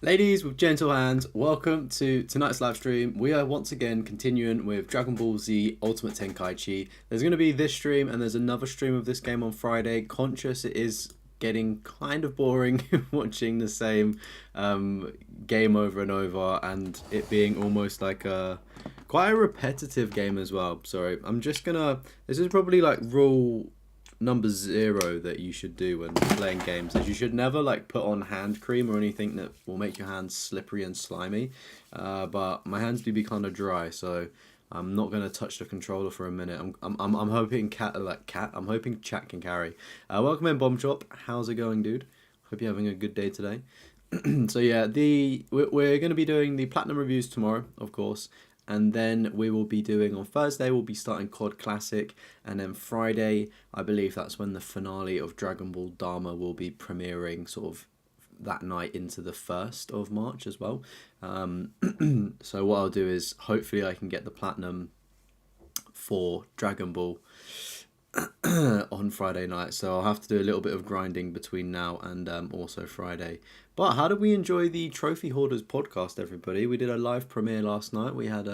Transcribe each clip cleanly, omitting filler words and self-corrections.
Ladies with gentle hands, welcome to tonight's live stream. We are once again continuing with Dragon Ball Z Ultimate Tenkaichi. There's going to be this stream and there's another stream of this game on Friday. Conscious it is getting kind of boring watching the same game over and over, and it being almost like quite a repetitive game as well. Sorry, I'm just gonna... This is probably like rule number 0 that you should do when playing games is you should never like put on hand cream or anything that will make your hands slippery and slimy, but my hands do be kind of dry, so I'm not going to touch the controller for a minute. I'm hoping I'm hoping chat can carry. Welcome in Bomb Chop, how's it going, dude? Hope you're having a good day today. So yeah, we're going to be doing the platinum reviews tomorrow, of course. And then we will be doing, on Thursday, we'll be starting COD Classic. And then Friday, I believe that's when the finale of Dragon Ball Dharma will be premiering sort of that night into the 1st of March as well. So what I'll do is hopefully I can get the platinum for Dragon Ball on Friday night. So I'll have to do a little bit of grinding between now and also Friday. But how did we enjoy the Trophy Hoarders podcast, everybody? We did a live premiere last night. We had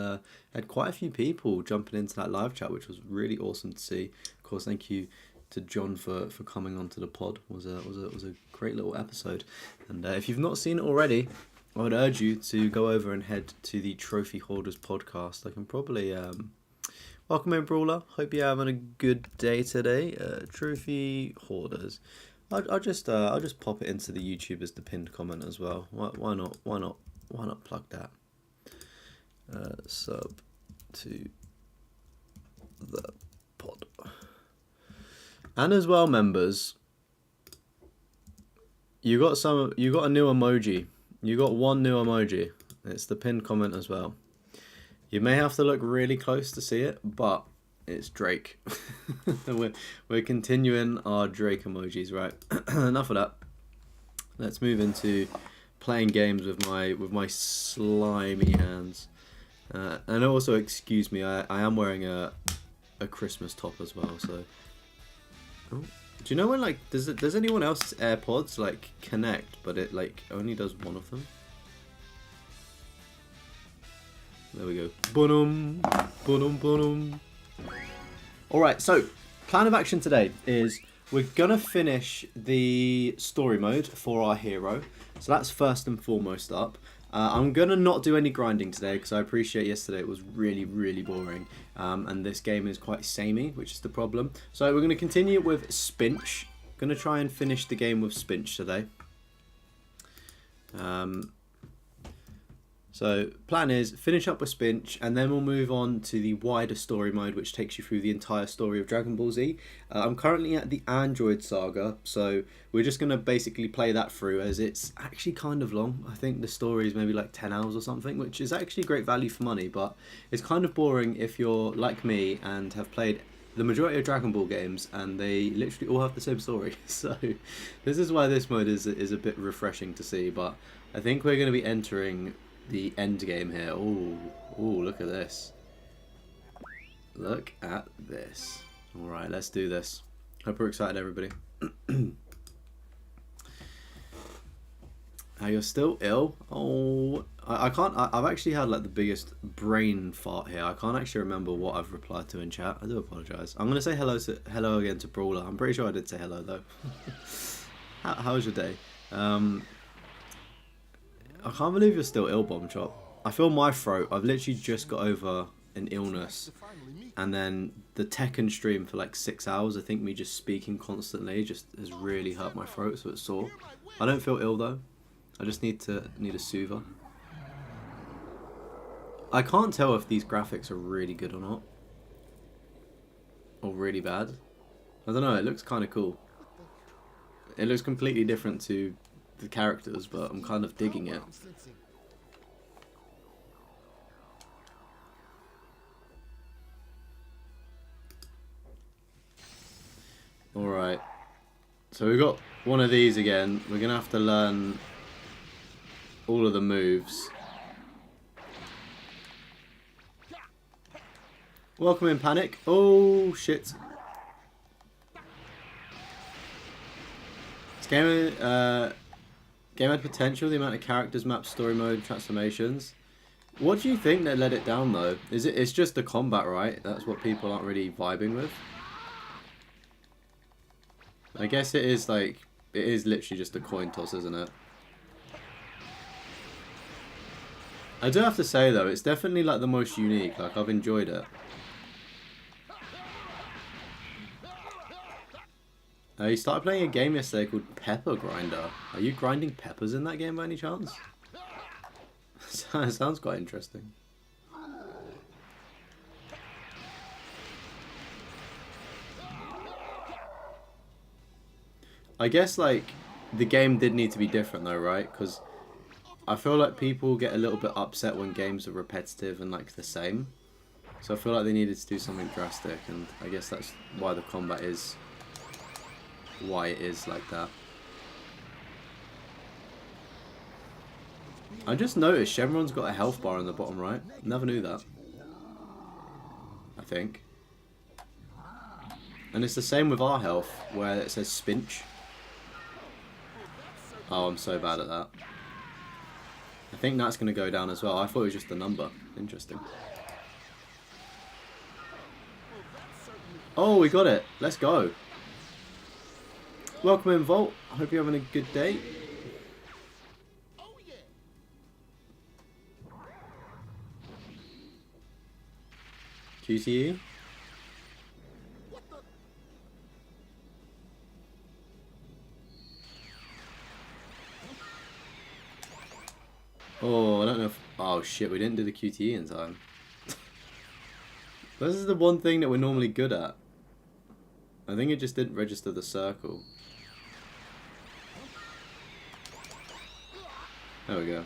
quite a few people jumping into that live chat, which was really awesome to see. Of course, thank you to John for coming onto the pod. It was a great little episode. And if you've not seen it already, I would urge you to go over and head to the Trophy Hoarders podcast. I can probably welcome in, Brawler. Hope you're having a good day today. Trophy Hoarders. I'll just pop it into the YouTube as the pinned comment as well. Why not plug that? Sub to the pod. And as well, members, you got a new emoji. You got one new emoji. It's the pinned comment as well. You may have to look really close to see it, but it's Drake. we're continuing our Drake emojis, right? Enough of that. Let's move into playing games with my slimy hands. And also, excuse me, I am wearing a Christmas top as well. So, do you know when does anyone else's AirPods like connect, but it like only does one of them? There we go. Bonum, bonum, bonum. Alright, so plan of action today is we're going to finish the story mode for our hero. So that's first and foremost up. I'm going to not do any grinding today because I appreciate yesterday it was really, really boring. And this game is quite samey, which is the problem. So we're going to continue with Spinch. Going to try and finish the game with Spinch today. So plan is finish up with Spinch, and then we'll move on to the wider story mode, which takes you through the entire story of Dragon Ball Z. I'm currently at the Android Saga, so we're just going to basically play that through, as it's actually kind of long. I think the story is maybe like 10 hours or something, which is actually great value for money, but it's kind of boring if you're like me and have played the majority of Dragon Ball games and they literally all have the same story. So this is why this mode is a bit refreshing to see, but I think we're going to be entering the end game here. Oh, look at this. Look at this. Alright, let's do this. Hope we're excited, everybody. You're still ill? Oh, I can't. I've actually had like the biggest brain fart here. I can't actually remember what I've replied to in chat. I do apologise. I'm going to say hello again to Brawler. I'm pretty sure I did say hello though. How was your day? I can't believe you're still ill, Bomb Chop. I feel my throat. I've literally just got over an illness. And then the Tekken stream for like 6 hours, I think me just speaking constantly just has really hurt my throat, so it's sore. I don't feel ill though. I just need a soother. I can't tell if these graphics are really good or not. Or really bad. I don't know, it looks kind of cool. It looks completely different to the characters, but I'm kind of digging it. Alright, so we've got one of these again. We're gonna have to learn all of the moves. Welcome in, Panic. Oh shit. This game Game had potential, the amount of characters, maps, story mode, transformations. What do you think that let it down though? It's just the combat, right? That's what people aren't really vibing with. I guess it is like, it is literally just a coin toss, isn't it? I do have to say though, it's definitely like the most unique, like I've enjoyed it. You started playing a game yesterday called Pepper Grinder. Are you grinding peppers in that game by any chance? Sounds quite interesting. I guess like the game did need to be different though, right? Because I feel like people get a little bit upset when games are repetitive and like the same. So I feel like they needed to do something drastic, and I guess that's why the combat is why it is like that. I just noticed Shenron's got a health bar on the bottom right. Never knew that. I think. And it's the same with our health, where it says Spinch. Oh, I'm so bad at that. I think that's going to go down as well. I thought it was just a number. Interesting. Oh, we got it. Let's go. Welcome in, Volt. I hope you're having a good day. QTE. Oh, I don't know if... Oh shit, we didn't do the QTE in time. This is the one thing that we're normally good at. I think it just didn't register the circle. There we go.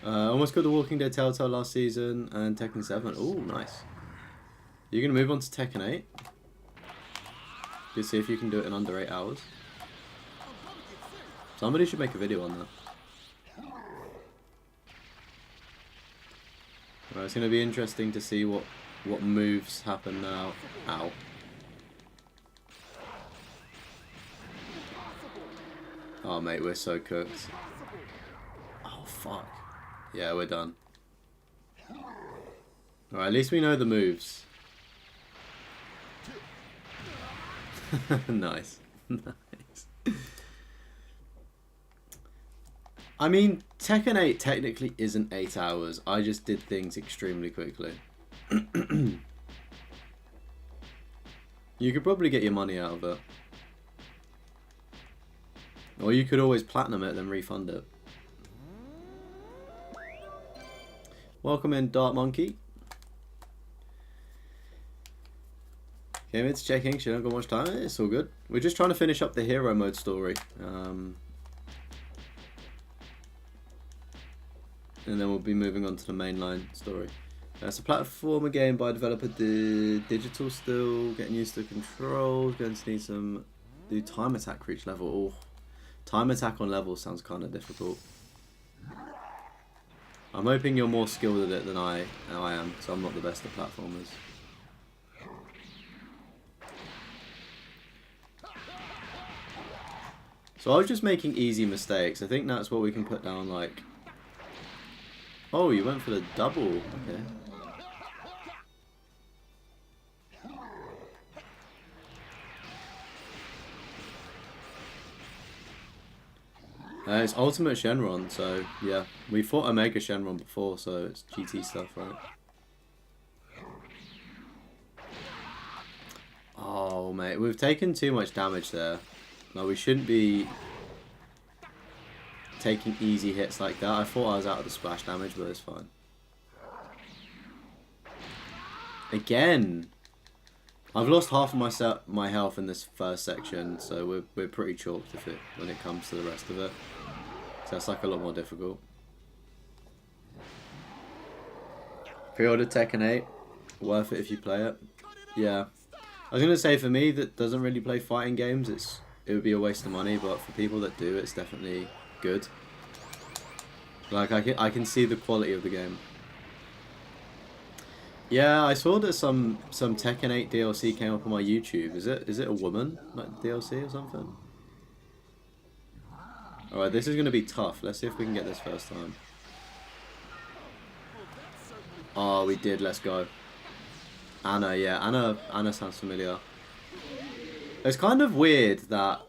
Almost got the Walking Dead Telltale last season and Tekken 7. Oh, nice. You're going to move on to Tekken 8. Just see if you can do it in under 8 hours. Somebody should make a video on that. Well, it's going to be interesting to see what moves happen now. Ow. Oh, mate, we're so cooked. Oh, fuck. Yeah, we're done. Alright, at least we know the moves. Nice. Nice. I mean, Tekken 8 technically isn't 8 hours. I just did things extremely quickly. You could probably get your money out of it. Or you could always platinum it, then refund it. Welcome in, Dart Monkey. Came in to checking, she don't got much time. It's all good. We're just trying to finish up the hero mode story. And then we'll be moving on to the mainline story. It's a platformer game by developer Digital still. Getting used to the controls. Going to need some... Do time attack for each level. Oh, time attack on levels sounds kind of difficult. I'm hoping you're more skilled at it than I am, so I'm not the best at platformers. So I was just making easy mistakes. I think that's what we can put down, like... Oh, you went for the double. Okay. It's Ultimate Shenron, so yeah. We fought Omega Shenron before, so it's GT stuff, right? Oh, mate, we've taken too much damage there. No, we shouldn't be taking easy hits like that. I thought I was out of the splash damage, but it's fine. Again! I've lost half of my health in this first section, so we're pretty chalked when it comes to the rest of it. So that's like a lot more difficult. Pre-order Tekken 8. Worth it if you play it. Yeah. I was going to say, for me that doesn't really play fighting games, it would be a waste of money, but for people that do, it's definitely good. Like, I can see the quality of the game. Yeah, I saw that some Tekken 8 DLC came up on my YouTube. Is it a woman, like DLC or something? Alright, this is going to be tough. Let's see if we can get this first time. Oh, we did. Let's go. Anna, yeah. Anna sounds familiar. It's kind of weird that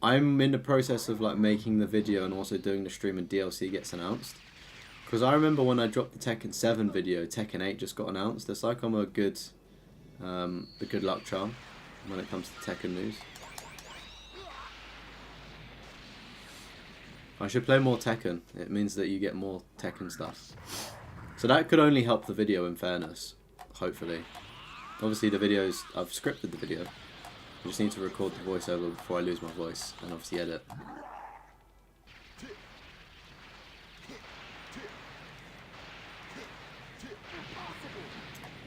I'm in the process of like making the video and also doing the stream and DLC gets announced. Because I remember when I dropped the Tekken 7 video, Tekken 8 just got announced. It's like I'm a good luck charm when it comes to Tekken news. I should play more Tekken. It means that you get more Tekken stuff. So that could only help the video, in fairness. Hopefully. Obviously the videos, I've scripted the video. I just need to record the voiceover before I lose my voice. And obviously edit.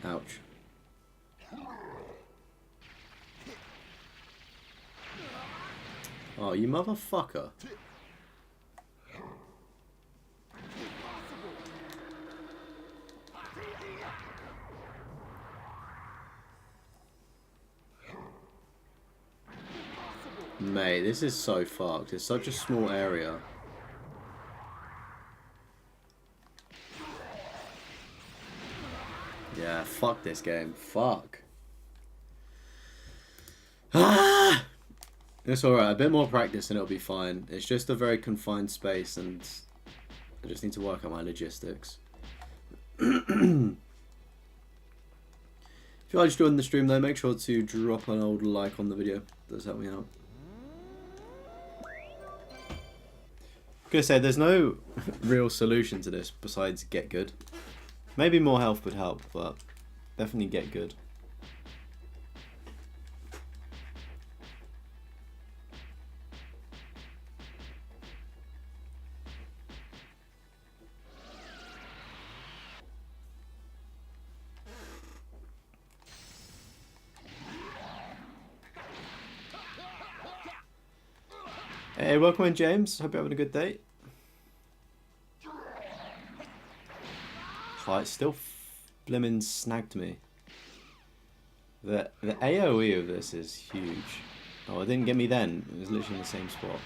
Ouch. Oh, you motherfucker. Mate, this is so fucked. It's such a small area. Yeah, fuck this game. Fuck. Ah! It's alright. A bit more practice and it'll be fine. It's just a very confined space and I just need to work out my logistics. If you are just joining the stream though, make sure to drop an old like on the video. It does help me out. I'm gonna say there's no real solution to this besides get good. Maybe more health would help, but definitely get good. Hey, welcome in, James. Hope you're having a good day. Oh, it still blimmin' snagged me. The AoE of this is huge. Oh, it didn't get me then. It was literally in the same spot.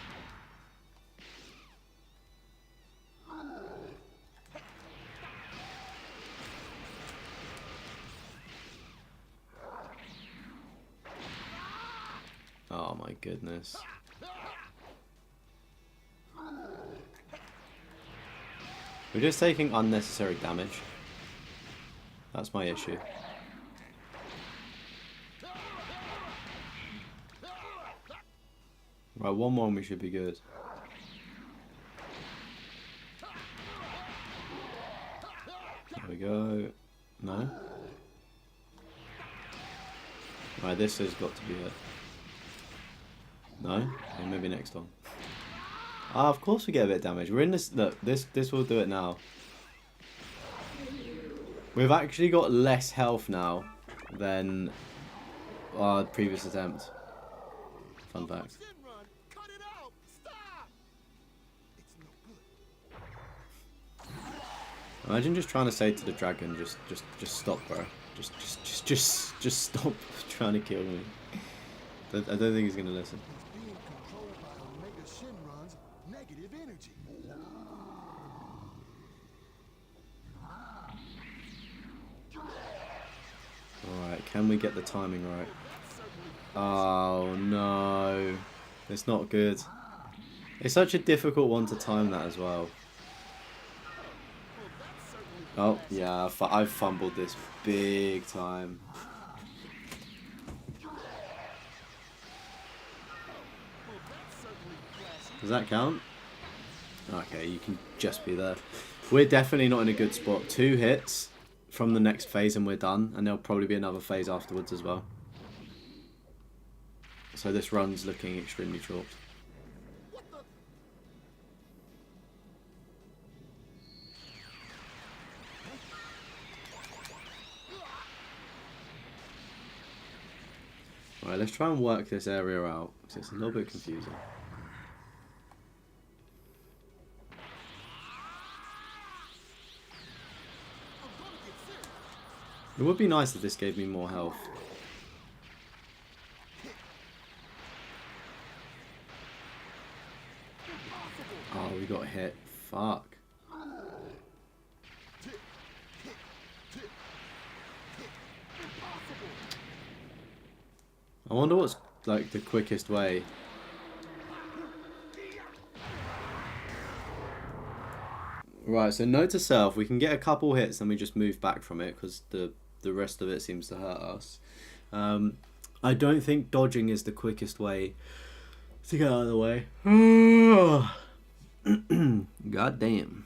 Oh my goodness. We're just taking unnecessary damage. That's my issue. Right, one more and we should be good. There we go. No? Right, this has got to be it. No? Okay, maybe next one. Ah, of course we get a bit of damage. We're in this. Look, this will do it now. We've actually got less health now than our previous attempt. Fun fact. Imagine just trying to say to the dragon, just stop, bro. Just stop trying to kill me. I don't think he's gonna listen. Alright, can we get the timing right? Oh no. It's not good. It's such a difficult one to time that as well. Oh, yeah, I've fumbled this big time. Does that count? Okay, you can just be there. We're definitely not in a good spot. 2 hits from the next phase and we're done. And there'll probably be another phase afterwards as well. So this run's looking extremely short. Alright, let's try and work this area out, because it's a little bit confusing. It would be nice if this gave me more health. Oh, we got hit. Fuck. I wonder what's like the quickest way. Right, so note to self, we can get a couple hits and we just move back from it because the rest of it seems to hurt us. I don't think dodging is the quickest way to get out of the way. God damn.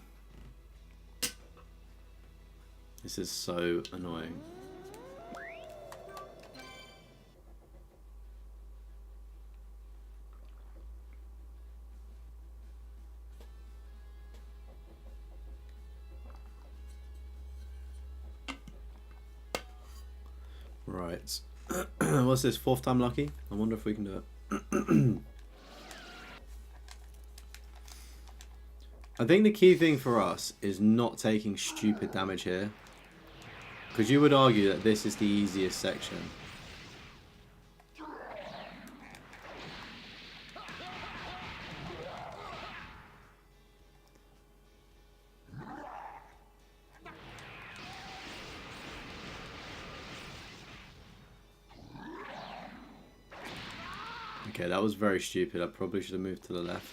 This is so annoying. Right. What's this? 4th time lucky? I wonder if we can do it. I think the key thing for us is not taking stupid damage here. Because you would argue that this is the easiest section. Okay, that was very stupid. I probably should have moved to the left.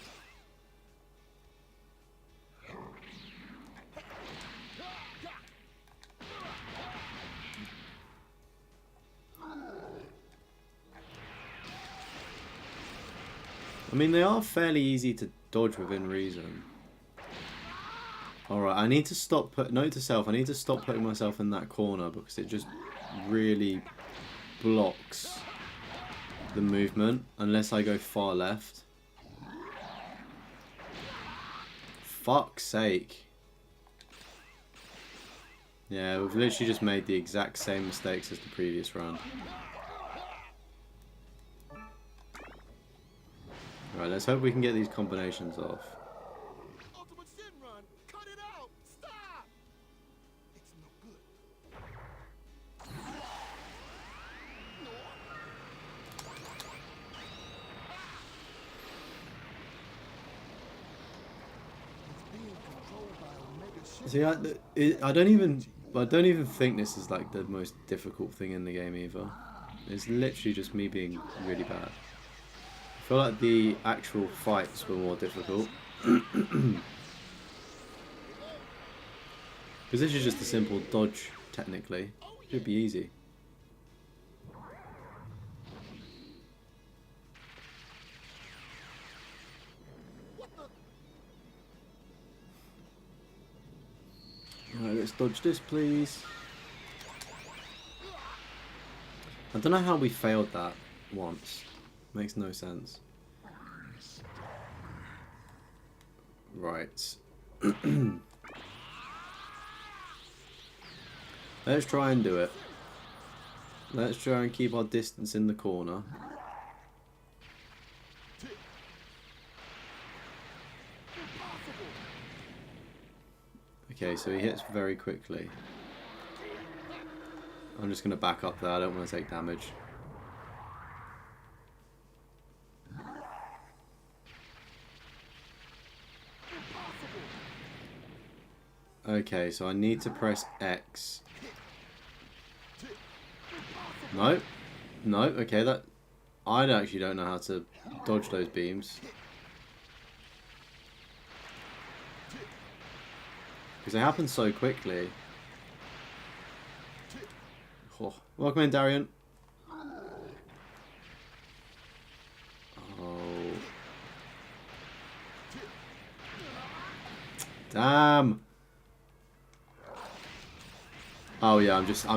I mean, they are fairly easy to dodge within reason. Alright, I need to stop, note to self, I need to stop putting myself in that corner because it just really blocks the movement unless I go far left. Fuck's sake. Yeah, we've literally just made the exact same mistakes as the previous round. Right, let's hope we can get these combinations off. See, I don't even think this is like the most difficult thing in the game either. It's literally just me being really bad. I feel like the actual fights were more difficult. Because this is just a simple dodge, technically. Should be easy. Alright, let's dodge this, please. I don't know how we failed that once. Makes no sense. Right. Let's try and do it. Let's try and keep our distance in the corner. Okay, so he hits very quickly. I'm just going to back up there, I don't want to take damage. Okay, so I need to press X. No. No, okay, that... I actually don't know how to dodge those beams. Because they happen so quickly. Oh. Welcome in, Darian. Oh. Damn. Oh yeah, I'm just a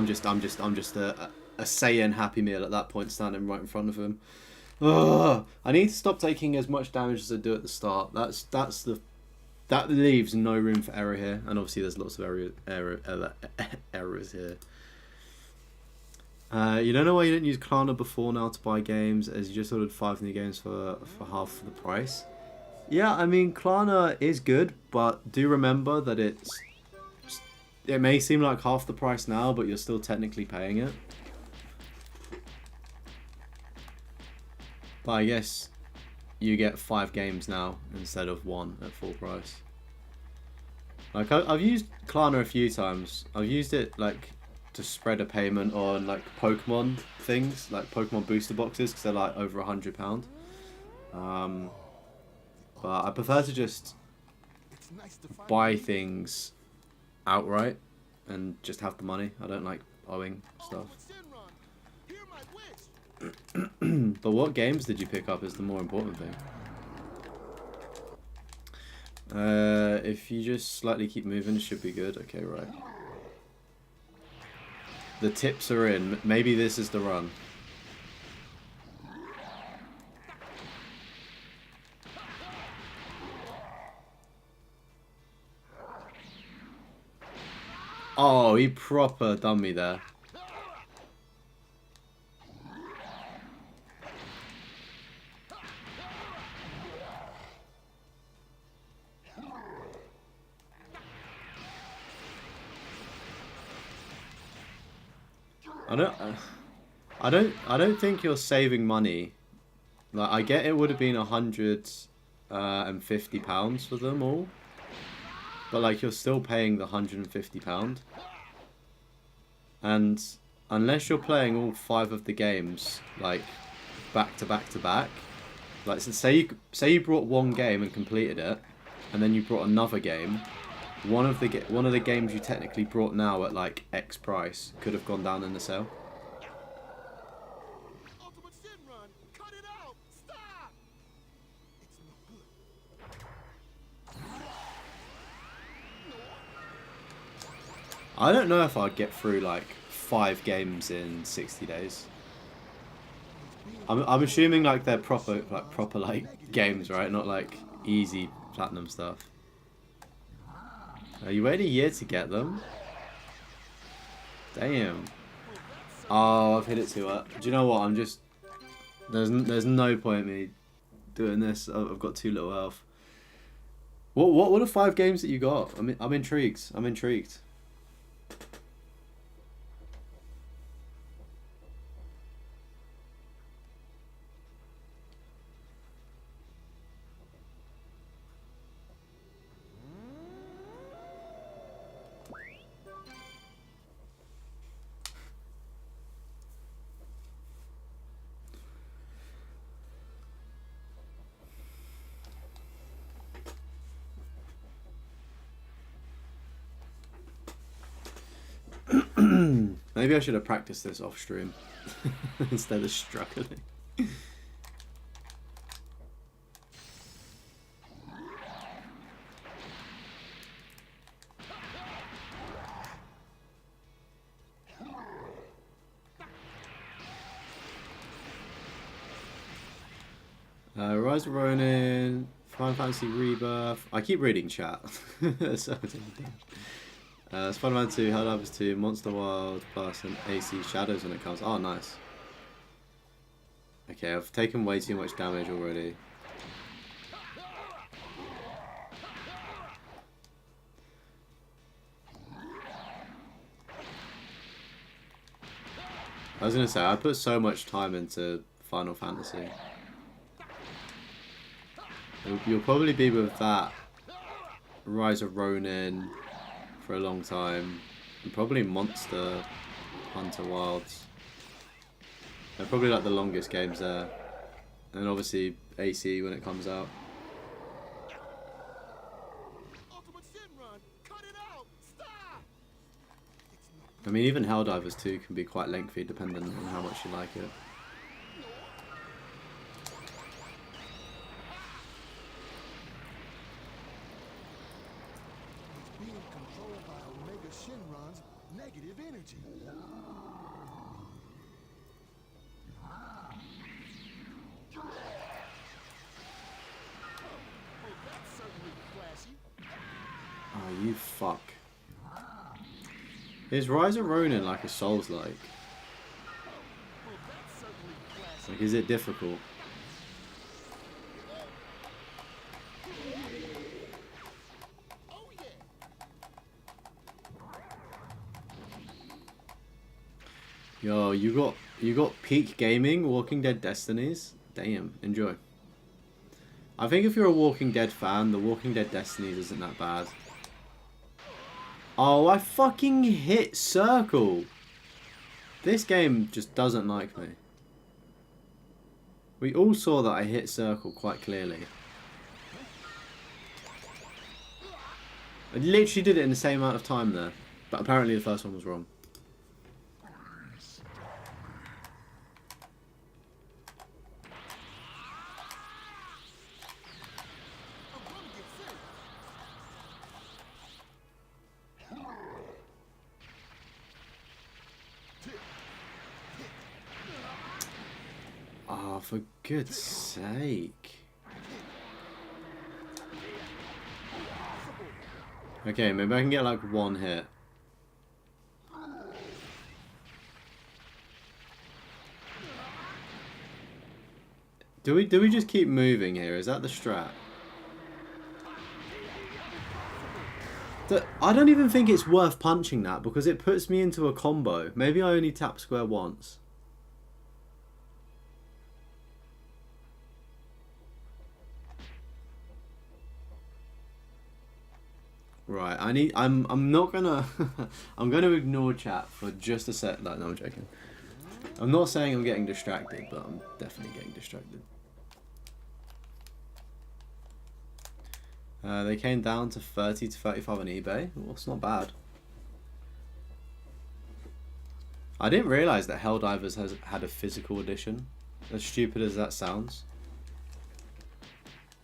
Saiyan Happy Meal at that point, standing right in front of him. Ugh. I need to stop taking as much damage as I do at the start. That leaves no room for error here, and obviously there's lots of errors here. You don't know why you didn't use Klarna before now to buy games, as you just ordered 5 new games for half the price. Yeah, I mean, Klarna is good, but do remember that it may seem like half the price now, but you're still technically paying it. But I guess you get 5 games now instead of 1 at full price. Like I've used Klarna a few times. I've used it like to spread a payment on like Pokemon things, like Pokemon booster boxes, because they're like over £100. But I prefer to just buy things outright and just have the money. I don't like owing stuff. But what games did you pick up is the more important thing. If you just slightly keep moving, it should be good. Okay, right. The tips are in. Maybe this is the run. Oh, he proper done me there. I don't think you're saving money. Like, I get it would have been £150 for them all, but like you're still paying the £150, and unless you're playing all 5 of the games like back to back to back, like so say you brought one game and completed it, and then you brought another game. One of the games you technically brought now at like X price could have gone down in the sale. I don't know if I'd get through like 5 games in 60 days. I'm assuming like they're proper like games, right? Not like easy platinum stuff. You waited a year to get them? Damn. Oh, I've hit it too up. Do you know what? I'm just... There's no point in me doing this. I've got too little health. What are 5 games that you got? I'm intrigued. I'm intrigued. Maybe I should have practiced this off stream instead of struggling. Rise of Ronin, Final Fantasy Rebirth. I keep reading chat. Spider-Man 2, Helldivers 2, Monster World Plus, and AC Shadows when it comes. Oh, nice. Okay, I've taken way too much damage already. I was gonna say, I put so much time into Final Fantasy. You'll probably be with that, Rise of Ronin, for a long time, and probably Monster Hunter Wilds. They're probably like the longest games there, and obviously AC when it comes out. I mean, even Helldivers 2 can be quite lengthy depending on how much you like it. Oh, you fuck. Is Rise of Ronin like a Souls-like? Like, is it difficult? Yo, you got peak gaming, Walking Dead Destinies? Damn, enjoy. I think if you're a Walking Dead fan, the Walking Dead Destinies isn't that bad. Oh, I fucking hit circle. This game just doesn't like me. We all saw that I hit circle quite clearly. I literally did it in the same amount of time there. But apparently the first one was wrong. Oh, for good's sake. Okay, maybe I can get like one hit. Do we just keep moving here? Is that the strat? I don't even think it's worth punching that because it puts me into a combo. Maybe I only tap square once. Right, I'm not gonna I'm gonna ignore chat for just a sec. Like, no, I'm joking. I'm not saying I'm getting distracted, but I'm definitely getting distracted. They came down to 30 to 35 on eBay. Well, it's not bad. I didn't realise that Helldivers has had a physical edition. As stupid as that sounds.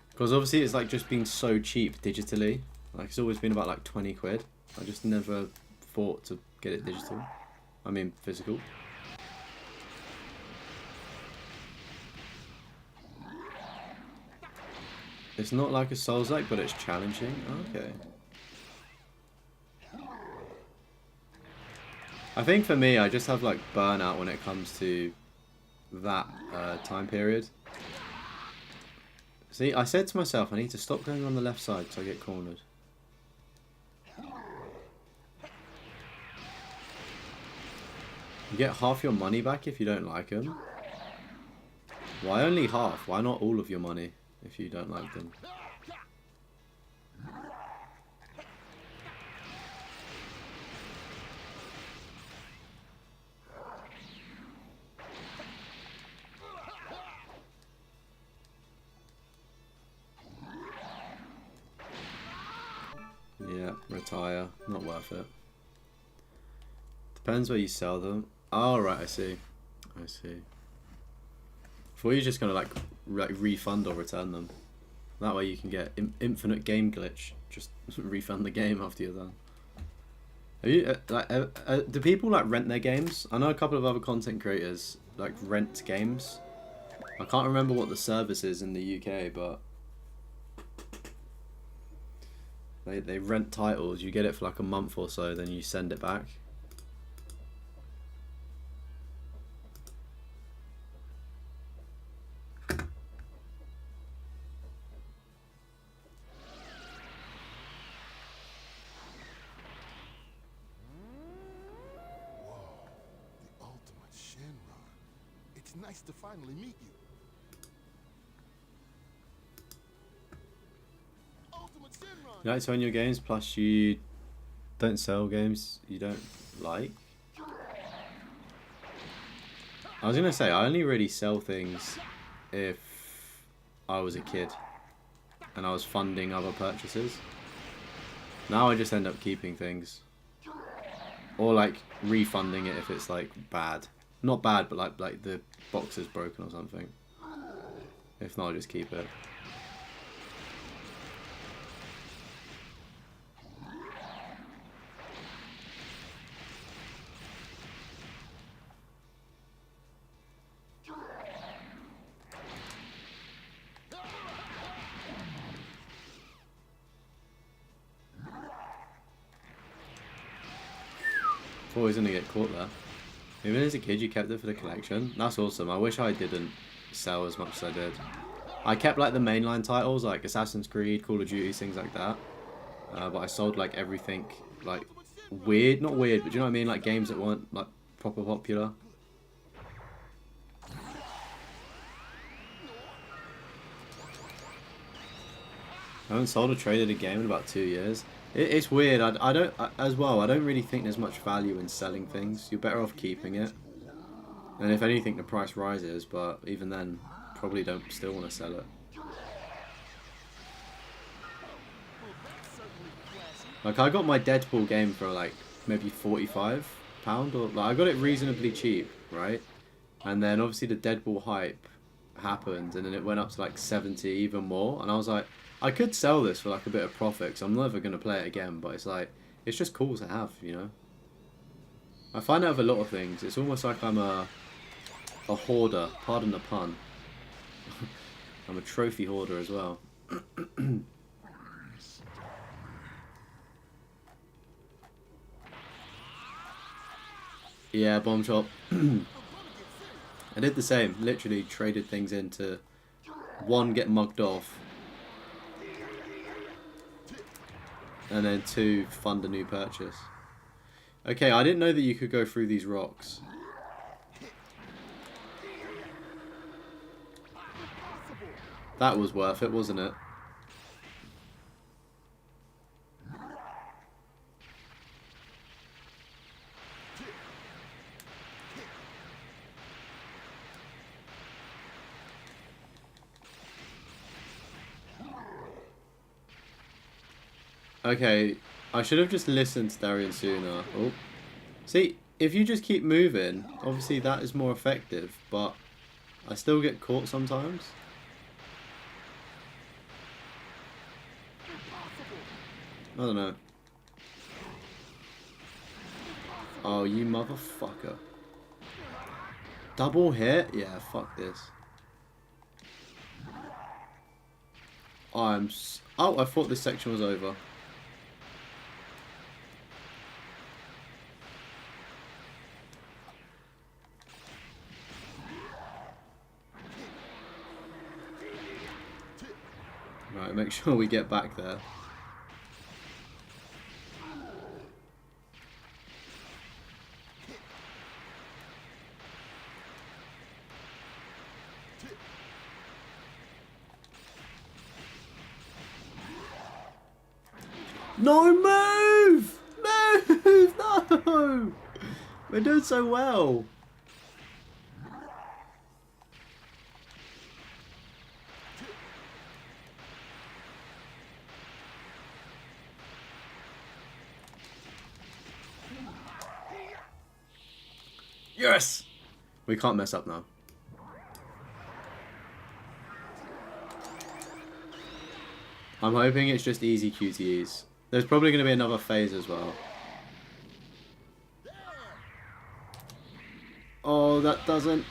Because obviously it's like just been so cheap digitally. Like it's always been about like 20 quid. I just never thought to get it digital. I mean physical. It's not like a Souls-like, but it's challenging. Okay. I think for me, I just have like burnout when it comes to that time period. See, I said to myself, I need to stop going on the left side so I get cornered. You get half your money back if you don't like them. Why only half? Why not all of your money if you don't like them? Yeah, retire. Not worth it. Depends where you sell them. Oh, right, I see. I see. I thought you're just going to like refund or return them. That way you can get infinite game glitch. Just refund the game after you're done. Have you, do people like rent their games? I know a couple of other content creators like rent games. I can't remember what the service is in the UK, but they rent titles. You get it for like a month or so, then you send it back. Nice to finally meet you. You like to own your games, plus you don't sell games you don't like. I was gonna say I only really sell things if I was a kid and I was funding other purchases. Now I just end up keeping things, or like refunding it if it's like bad. Not bad, but like the box is broken or something. If not, I'll just keep it. Thought I was gonna get caught there. Even as a kid, you kept it for the collection. That's awesome. I wish I didn't sell as much as I did. I kept like the mainline titles, like Assassin's Creed, Call of Duty, things like that. But I sold like everything, like weird, not weird, but do you know what I mean? Like games that weren't like proper popular. I haven't sold or traded a game in about 2 years. It's weird. I don't as well. I don't really think there's much value in selling things. You're better off keeping it. And if anything, the price rises. But even then, probably don't still want to sell it. Like I got my Deadpool game for like maybe £45, or like I got it reasonably cheap, right? And then obviously the Deadpool hype happened, and then it went up to like 70, even more. And I was like, I could sell this for like a bit of profit, because I'm never gonna play it again. But it's like, it's just cool to have, you know. I find out with a lot of things. It's almost like I'm a hoarder. Pardon the pun. I'm a trophy hoarder as well. Yeah, bomb shop. I did the same. Literally traded things in to, one, get mugged off, and then two, fund a new purchase. Okay, I didn't know that you could go through these rocks. That was worth it, wasn't it? Okay, I should have just listened to Darian sooner. Oh. See, if you just keep moving, obviously that is more effective, but I still get caught sometimes. I don't know. Oh, you motherfucker. Double hit? Yeah, fuck this. Oh, I thought this section was over. Right, make sure we get back there. No, move! Move! No! We're doing so well. Yes! We can't mess up now. I'm hoping it's just easy QTEs. There's probably going to be another phase as well. Oh, that doesn't...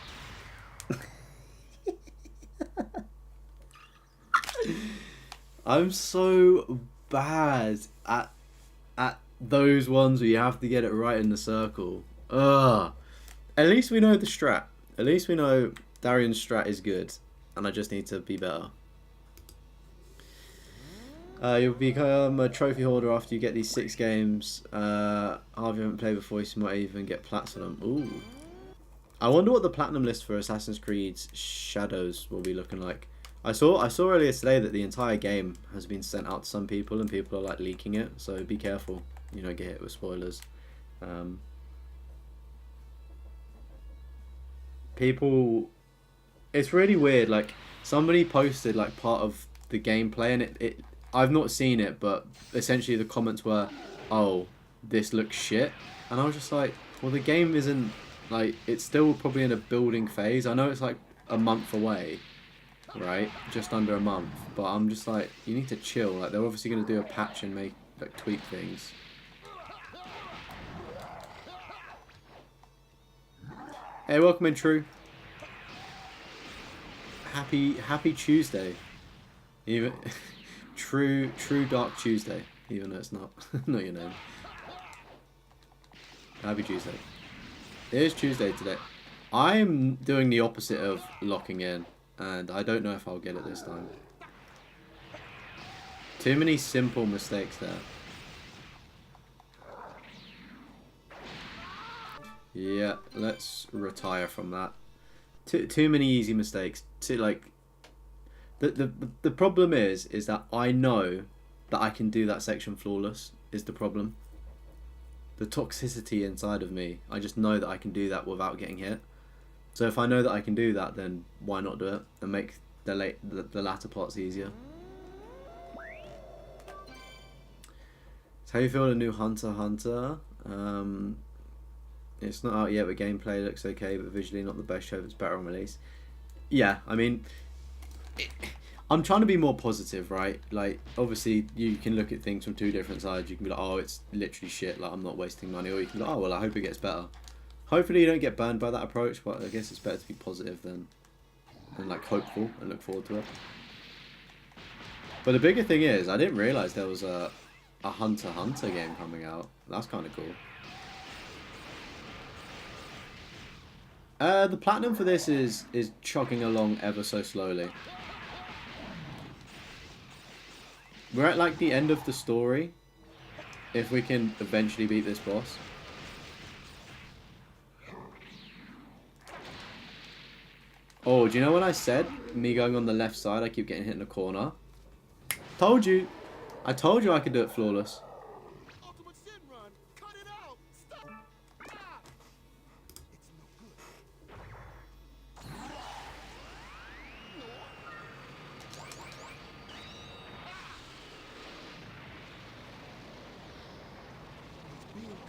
I'm so bad at those ones where you have to get it right in the circle. Ugh. At least we know the strat. At least we know Darian's strat is good. And I just need to be better. You'll become a trophy hoarder after you get these 6 games. Half you haven't played before, so you might even get platinum. Ooh. I wonder what the platinum list for Assassin's Creed Shadows will be looking like. I saw earlier today that the entire game has been sent out to some people, and people are like leaking it. So be careful. You know, get hit with spoilers. People, it's really weird. Like somebody posted like part of the gameplay, and it I've not seen it, but essentially the comments were, "Oh, this looks shit," and I was just like, "Well, the game isn't like it's still probably in a building phase. I know it's like a month away, right? Just under a month, but I'm just like, you need to chill. Like they're obviously gonna do a patch and make like tweak things." Hey, welcome in, True. Happy Tuesday. Even True Dark Tuesday, even though it's not not your name. Happy Tuesday. It is Tuesday today. I'm doing the opposite of locking in, and I don't know if I'll get it this time. Too many simple mistakes there. Yeah, let's retire from that. Too many easy mistakes. The problem is that I know that I can do that section flawless is the problem. The toxicity inside of me, I just know that I can do that without getting hit. So if I know that I can do that, then why not do it and make the latter parts easier? So how you feel the new Hunter x Hunter? It's not out yet, but gameplay looks okay, but visually not the best. Hope it's better on release. Yeah, I mean, I'm trying to be more positive, right? Like, obviously, you can look at things from two different sides. You can be like, oh, it's literally shit, like, I'm not wasting money. Or you can be like, oh, well, I hope it gets better. Hopefully you don't get burned by that approach, but I guess it's better to be positive than like, hopeful and look forward to it. But the bigger thing is, I didn't realise there was a Hunter x Hunter game coming out. That's kind of cool. The platinum for this is chugging along ever so slowly. We're at like the end of the story. If we can eventually beat this boss. Oh, do you know when I said me going on the left side, I keep getting hit in the corner? Told you. I told you I could do it flawless. Ultimate Sin Run. Cut it out. Stop. Ah. It's no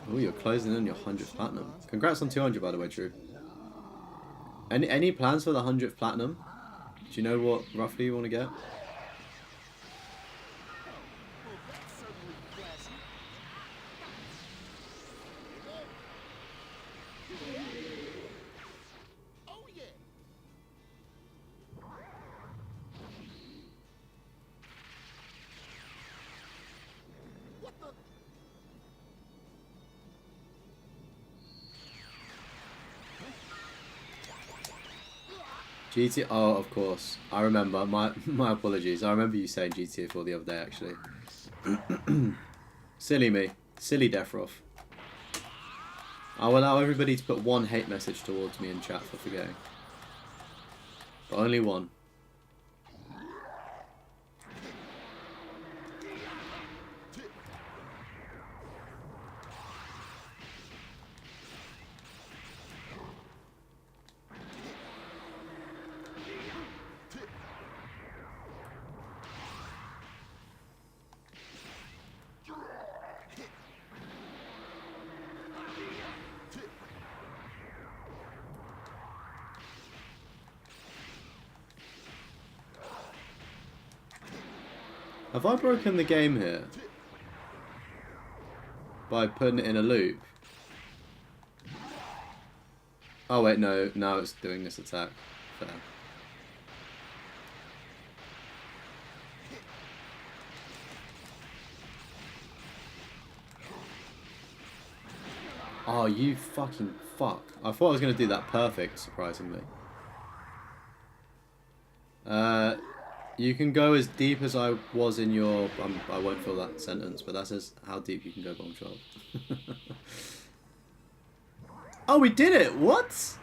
good. Oh, you're closing in your 100th platinum. Congrats on 200, by the way, True. Any plans for the 100th platinum? Do you know what roughly you want to get? Oh yeah. What the? GTA. Oh, of course. I remember. My apologies. I remember you saying GTA 4 the other day, actually. Silly me. Silly Deathroff. I'll allow everybody to put one hate message towards me in chat for forgetting. But only one. Have I broken the game here? By putting it in a loop? Oh wait, no. Now it's doing this attack. Fair. Oh, you fucking fuck. I thought I was going to do that perfect, surprisingly. You can go as deep as I was in your... I won't fill that sentence, but that says how deep you can go, Bomb Child. Oh, we did it! What?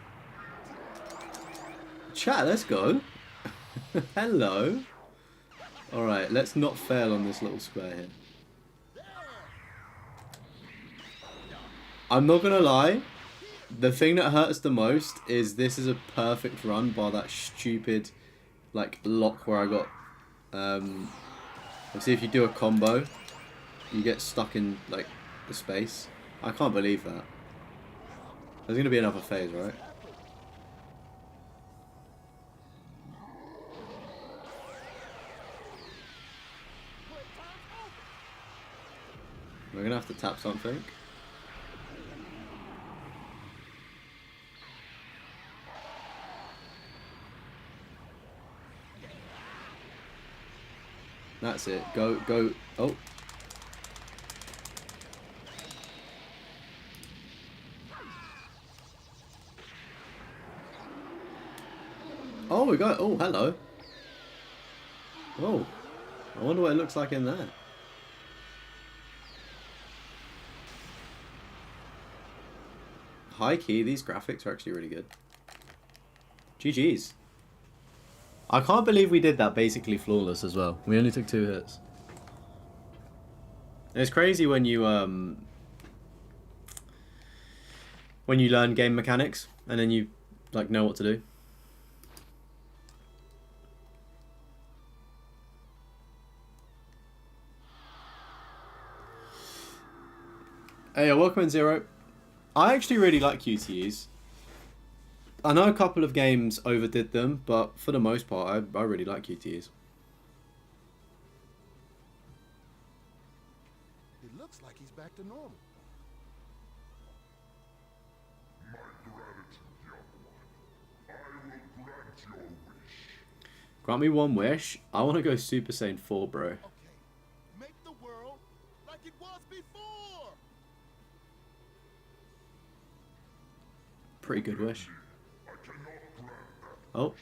Chat, let's go. Hello. Alright, let's not fail on this little square here. I'm not gonna lie. The thing that hurts the most is this is a perfect run bar that stupid... like lock where I got see if you do a combo you get stuck in like the space. I can't believe that. There's gonna be another phase, right? We're gonna have to tap something. That's it. Go, go. Oh. Oh, we got. Oh, hello. Oh. I wonder what it looks like in there. High key, these graphics are actually really good. GG's. I can't believe we did that basically flawless as well. We only took 2 hits. It's crazy when you learn game mechanics and then you like know what to do. Hey, welcome in Zero. I actually really like QTEs. I know a couple of games overdid them, but for the most part, I really like QTEs. It looks like he's back to normal. My gratitude, young one. I will grant your wish. Grant me one wish. I want to go Super Saiyan 4, bro. Okay, make the world like it was before. Pretty good wish. I cannot grant that. Oh.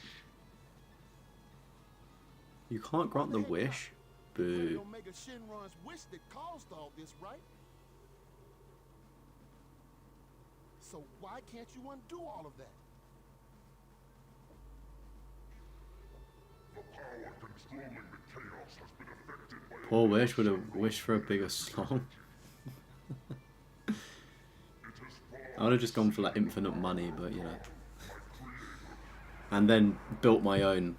You can't grant the wish? Boo. Omega Shinron's wish that caused all this, right? So why can't you undo all of that? The power controlling the chaos has been affected by Poor Wish would have wished for a bigger slong. I would have just gone for like infinite money, but you know. And then built my own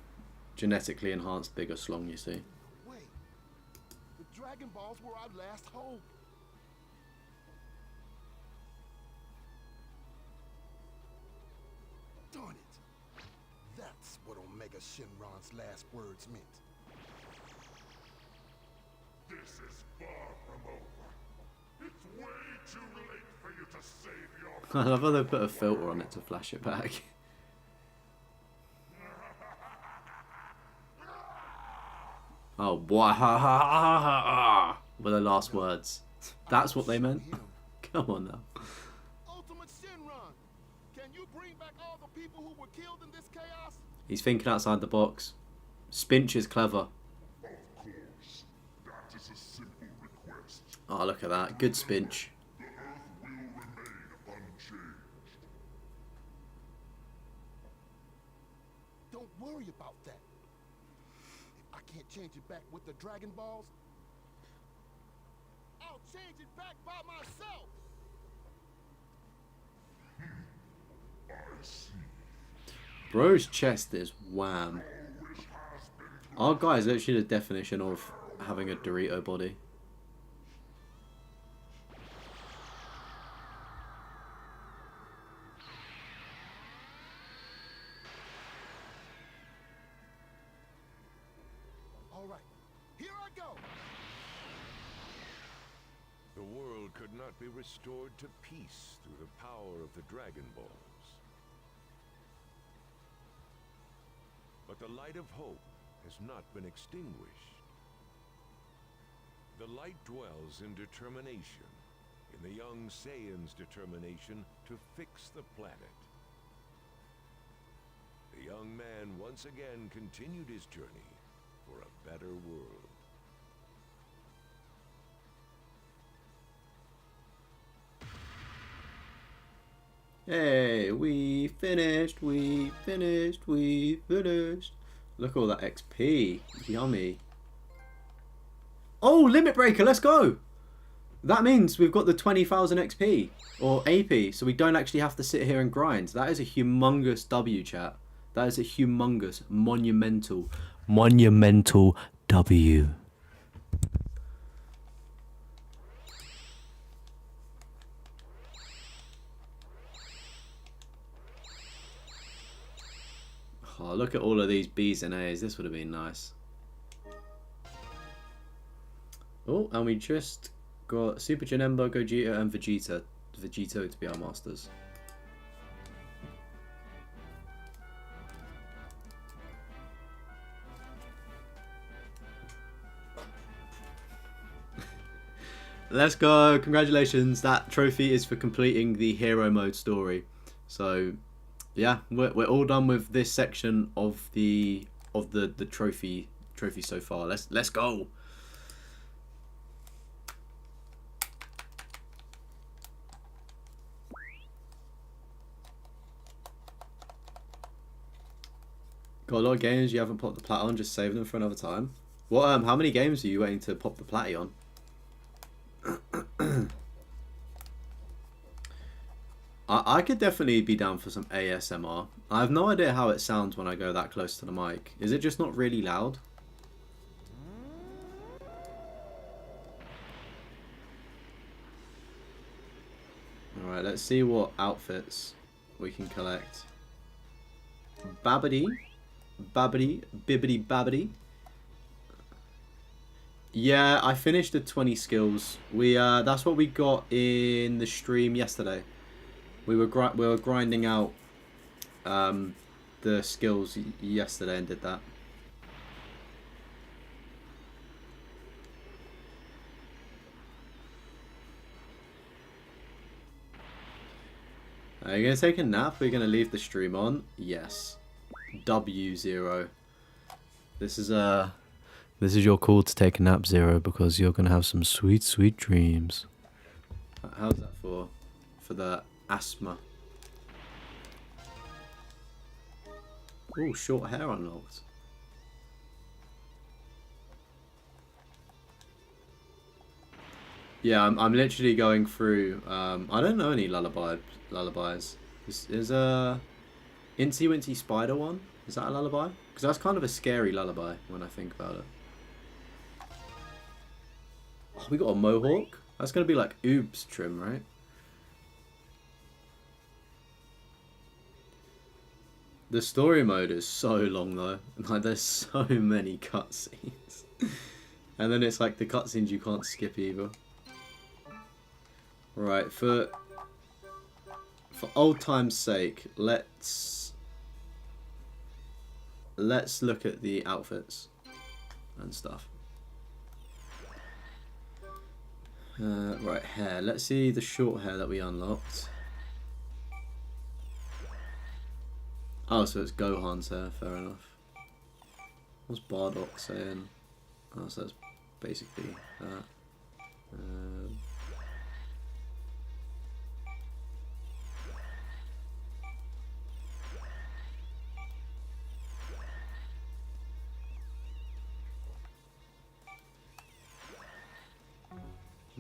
genetically enhanced bigger slong, you see. Wait, the Dragon Balls were our last hope. Darn it. That's what Omega Shinron's last words meant. This is far from over. It's way too late for you to save your... I love how they put a filter on it to flash it back. Oh, boy. Were the last words. That's what they meant? Come on now. Ultimate Shinron, can you bring back all the people who were killed in this chaos? He's thinking outside the box. Spinch is clever. Of course. That is a simple request. Oh, look at that. Good Spinch. The Earth will remain unchanged. Don't worry about that. If I can't change it back with the Dragon Balls, I'll change it back by myself. I see. Bro's chest is wham. Our guy is literally the definition of having a Dorito body. All right, here I go. The world could not be restored to peace through the power of the Dragon Balls. But the light of hope has not been extinguished. The light dwells in determination, in the young Saiyan's determination to fix the planet. The young man once again continued his journey for a better world. Hey, we finished, we finished, we finished. Look at all that XP. Yummy. Oh, Limit Breaker, let's go. That means we've got the 20,000 XP or AP, so we don't actually have to sit here and grind. That is a humongous W, chat. That is a humongous, monumental W. Oh, look at all of these B's and A's. This would have been nice. Oh, and we just got Super Janemba, Gogeta, and Vegito to be our masters. Let's go! Congratulations! That trophy is for completing the hero mode story. So, yeah, we're all done with this section of the trophy so far. Let's go! Got a lot of games you haven't popped the plat on, just save them for another time. What? How many games are you waiting to pop the platty on? I could definitely be down for some ASMR. I have no idea how it sounds when I go that close to the mic. Is it just not really loud? Alright, let's see what outfits we can collect. Babbity. Babbity. Bibbity babbity. Yeah, I finished the 20 skills. That's what we got in the stream yesterday. We were grinding out the skills yesterday and did that. Are you gonna take a nap? Are you gonna leave the stream on? Yes. W0. This is your call to take a nap, Zero, because you're gonna have some sweet, sweet dreams. How's that for the asthma? Oh, short hair unlocked. Yeah, I'm literally going through. I don't know any lullabies. Is Incy Wincy Spider one? Is that a lullaby? Because that's kind of a scary lullaby when I think about it. Oh, we got a mohawk. That's gonna be like oops trim, right? The story mode is so long though. Like there's so many cutscenes, and then it's like the cutscenes you can't skip either. Right, for old time's sake, let's look at the outfits and stuff. Right, hair. Let's see the short hair that we unlocked. Oh, so it's Gohan's hair, fair enough. What's Bardock saying? Oh, so that's basically that.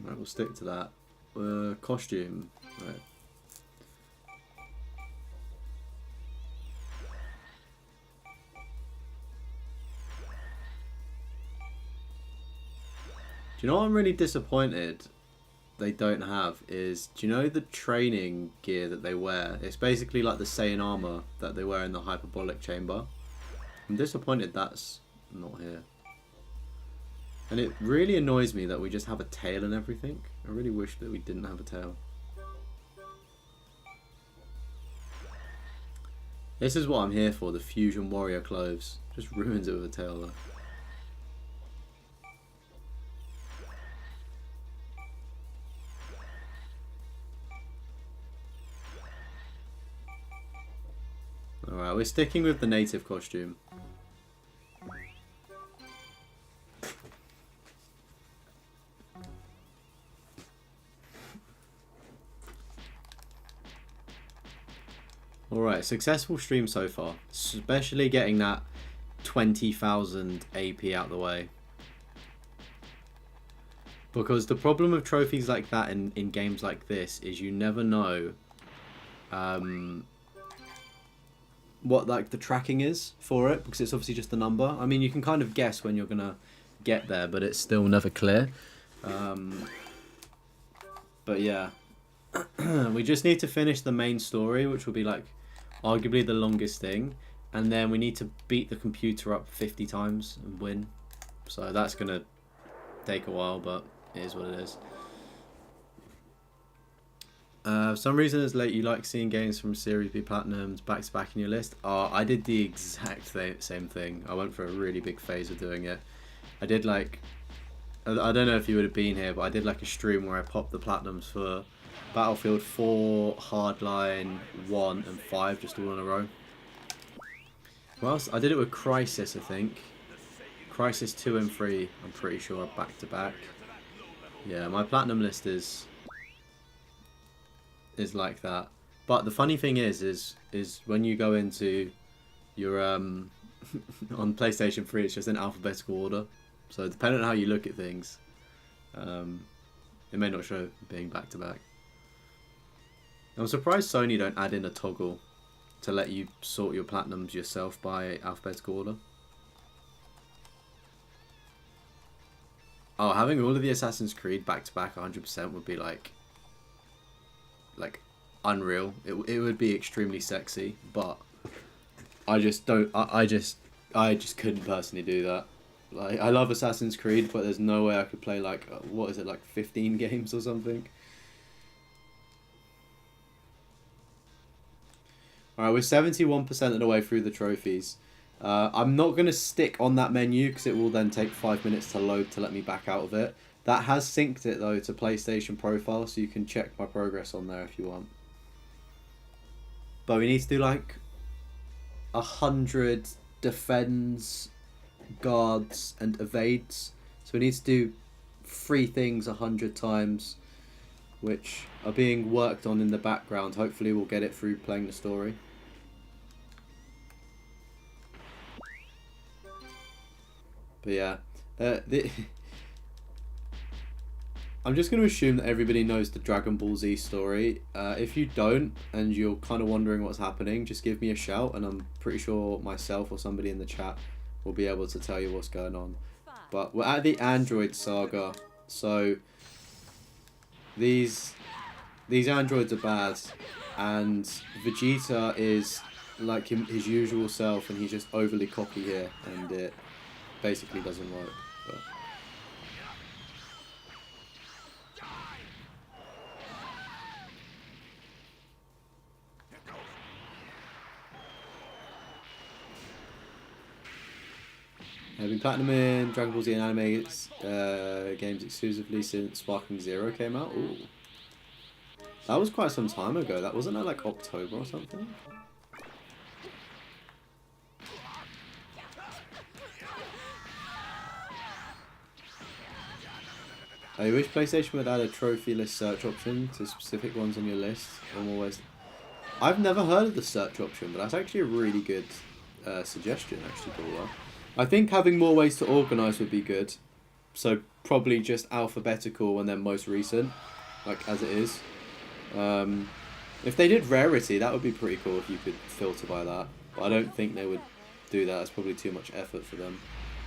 Right, we'll stick to that. Costume. Right. Do you know what I'm really disappointed they don't have is, do you know the training gear that they wear? It's basically like the Saiyan armor that they wear in the hyperbolic chamber. I'm disappointed that's not here. And it really annoys me that we just have a tail and everything. I really wish that we didn't have a tail. This is what I'm here for, the Fusion Warrior clothes. Just ruins it with a tail though. Alright, we're sticking with the native costume. Alright, successful stream so far. Especially getting that 20,000 AP out the way. Because the problem with trophies like that in games like this is you never know what like the tracking is for it, because it's obviously just a number. I mean, you can kind of guess when you're gonna get there, but it's still never clear. But yeah, we just need to finish the main story, which will be like arguably the longest thing, and then we need to beat the computer up 50 times and win. So that's gonna take a while, but it is what it is. For some reason it's late. You like seeing games from Series B Platinums back to back in your list. I did the exact same thing. I went for a really big phase of doing it. I did like, I don't know if you would have been here, but I did like a stream where I popped the Platinums for Battlefield 4, Hardline, 1 and 5 just all in a row. What else? I did it with Crisis, I think. Crisis 2 and 3, I'm pretty sure, are back to back. Yeah, my Platinum list is like that. But the funny thing is when you go into your on PlayStation 3 it's just in alphabetical order. So depending on how you look at things, it may not show being back to back. I'm surprised Sony don't add in a toggle to let you sort your platinums yourself by alphabetical order. Oh, having all of the Assassin's Creed back to back 100% would be like unreal. It would be extremely sexy, but I just don't. I just couldn't personally do that. Like, I love Assassin's Creed, but there's no way I could play like what is it, like 15 games or something. Alright, we're 71% of the way through the trophies. I'm not going to stick on that menu because it will then take 5 minutes to load to let me back out of it. That has synced it though to PlayStation Profile, so you can check my progress on there if you want. But we need to do like 100 defends, guards and evades. So we need to do 3 things 100 times, which are being worked on in the background. Hopefully we'll get it through playing the story. But yeah, I'm just going to assume that everybody knows the Dragon Ball Z story. If you don't, and you're kind of wondering what's happening, just give me a shout, and I'm pretty sure myself or somebody in the chat will be able to tell you what's going on. But we're at the Android saga, so these androids are bad, and Vegeta is like his usual self, and he's just overly cocky here, and it basically doesn't work. But I've been platinum in Dragon Ball Z and anime games exclusively since Sparking Zero came out. Ooh. That was quite some time ago. That wasn't that like October or something? I wish PlayStation would add a trophy list search option to specific ones on your list. I've never heard of the search option, but that's actually a really good suggestion, actually, Paula. I think having more ways to organise would be good. So probably just alphabetical and then most recent, like as it is. If they did rarity, that would be pretty cool if you could filter by that. But I don't think they would do that. It's probably too much effort for them.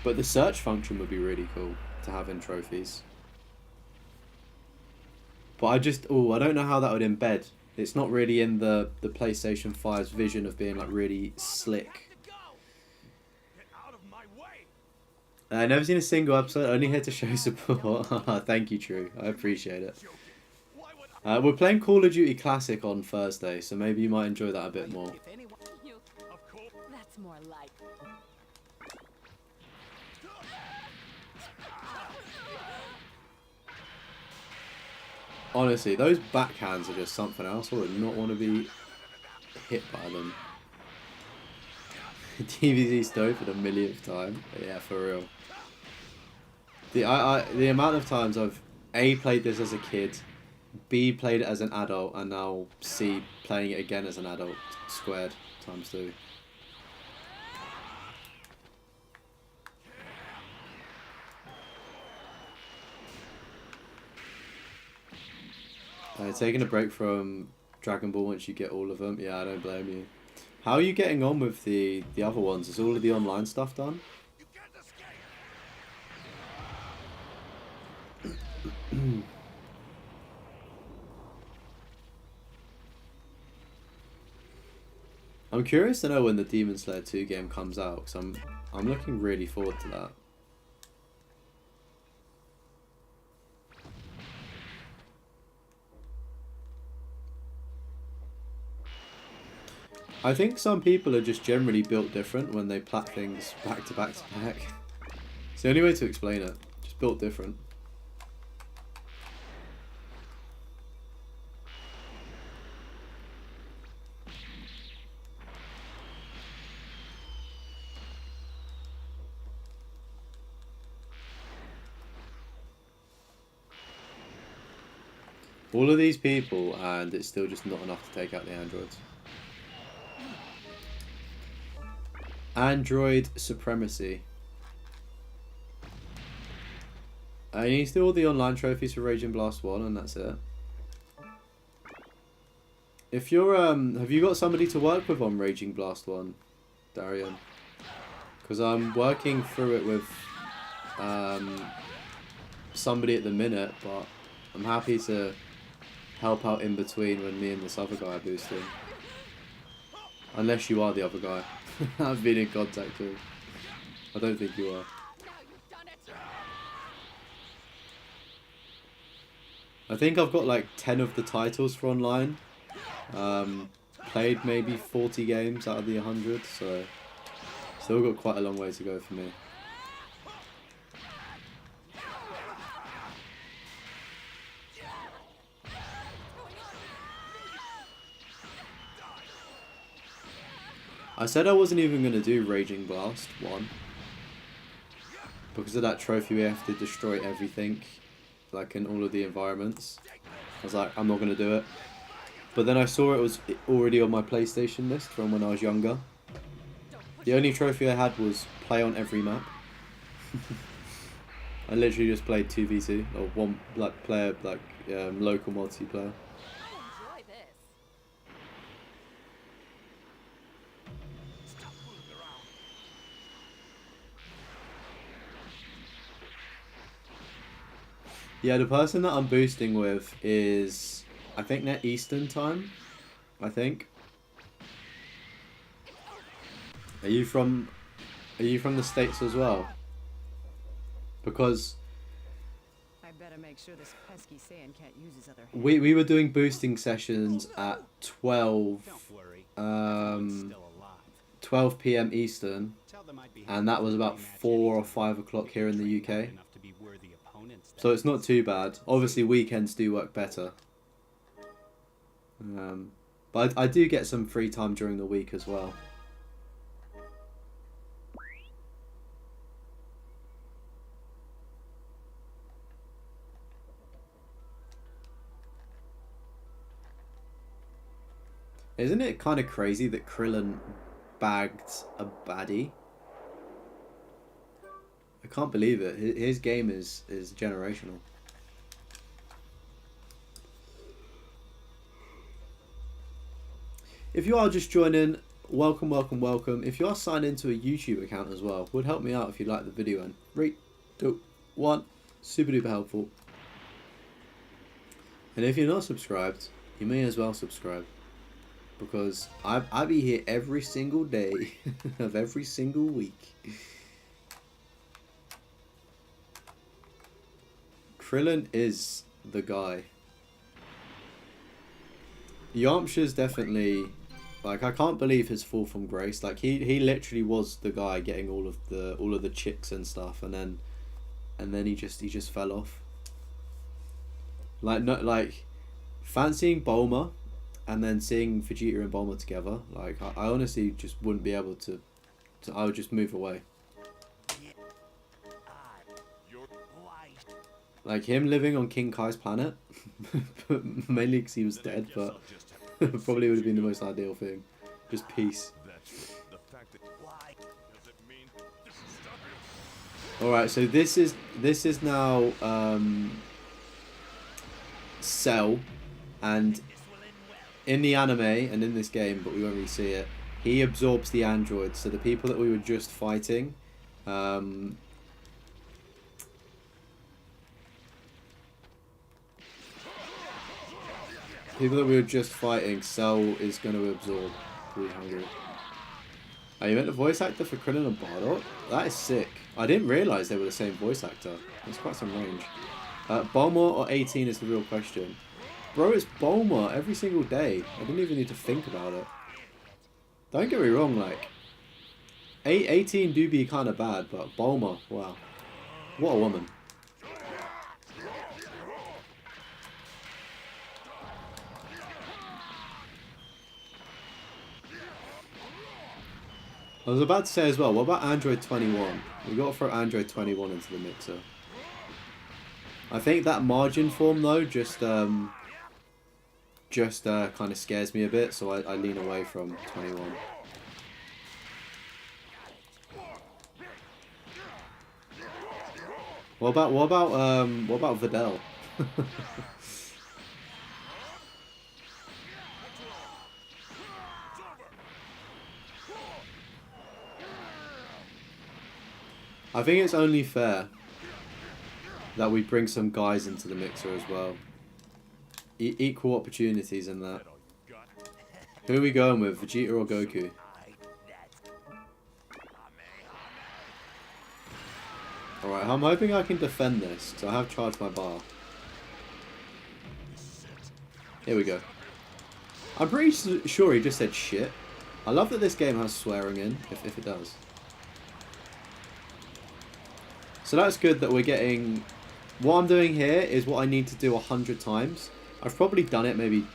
But the search function would be really cool to have in trophies. But I don't know how that would embed. It's not really in the PlayStation 5's vision of being like really slick. I've never seen a single episode, only here to show support. Thank you, True. I appreciate it. We're playing Call of Duty Classic on Thursday, so maybe you might enjoy that a bit more. That's more like. Honestly, those backhands are just something else. I would not want to be hit by them. DBZ stove for the millionth time. Yeah, for real. The amount of times I've A, played this as a kid, B, played it as an adult, and now C, playing it again as an adult squared times 2. Taking a break from Dragon Ball once you get all of them. Yeah, I don't blame you. How are you getting on with the other ones? Is all of the online stuff done? I'm curious to know when the Demon Slayer 2 game comes out, because I'm looking really forward to that. I think some people are just generally built different when they plat things back to back to back. It's the only way to explain it. Just built different. All of these people, and it's still just not enough to take out the androids. Android Supremacy. You need to do all the online trophies for Raging Blast 1 and that's it. If you're, have you got somebody to work with on Raging Blast 1, Darian? Because I'm working through it with somebody at the minute, but I'm happy to help out in between when me and this other guy are boosting. Unless you are the other guy. I've been in contact with. I don't think you are. I think I've got like 10 of the titles for online. Played maybe 40 games out of the 100, so still got quite a long way to go for me. I said I wasn't even going to do Raging Blast 1 because of that trophy we have to destroy everything, like in all of the environments. I was like, I'm not going to do it. But then I saw it was already on my PlayStation list from when I was younger. The only trophy I had was play on every map. I literally just played 2v2 or one like player, like local multiplayer. Yeah, the person that I'm boosting with is, I think they're Eastern time, I think. Are you from the States as well? Because I better make sure this pesky Saiyan can't use his other hand. we were doing boosting sessions at 12 12 p.m. Eastern, and that was about 4 or 5 o'clock here in the UK. So it's not too bad. Obviously weekends do work better. But I do get some free time during the week as well. Isn't it kind of crazy that Krillin bagged a baddie? I can't believe it. His game is generational. If you are just joining, welcome, welcome, welcome. If you are signed into a YouTube account as well, would help me out if you like the video. And 3, 2, 1, super duper helpful. And if you're not subscribed, you may as well subscribe. Because I be here every single day of every single week. Krillin is the guy. Yamcha's definitely, like, I can't believe his fall from grace. Like he literally was the guy getting all of the chicks and stuff, and then he just fell off. Like fancying Bulma and then seeing Vegeta and Bulma together, like I honestly just wouldn't be able to I would just move away. Like him living on King Kai's planet, mainly because he was dead, but probably would have been the most ideal thing. Just peace. Alright, so this is now Cell, and in the anime and in this game, but we won't really see it, he absorbs the androids. So the people that we were just fighting, Cell is going to absorb 300. Oh, you meant the voice actor for Krillin and Bardock? That is sick. I didn't realise they were the same voice actor. That's quite some range. Bulma or 18 is the real question. Bro, it's Bulma every single day. I didn't even need to think about it. Don't get me wrong, like 18 do be kind of bad, but Bulma, wow. What a woman. I was about to say as well, what about Android 21? We got to throw Android 21 into the mixer. I think that margin form though just kind of scares me a bit, so I lean away from 21. What about Videl? I think it's only fair that we bring some guys into the mixer as well. Equal opportunities in that. Who are we going with, Vegeta or Goku? Alright, I'm hoping I can defend this, because I have charged my bar. Here we go. I'm pretty sure he just said shit. I love that this game has swearing in, if it does. So that's good that we're getting... What I'm doing here is what I need to do 100 times. I've probably done it maybe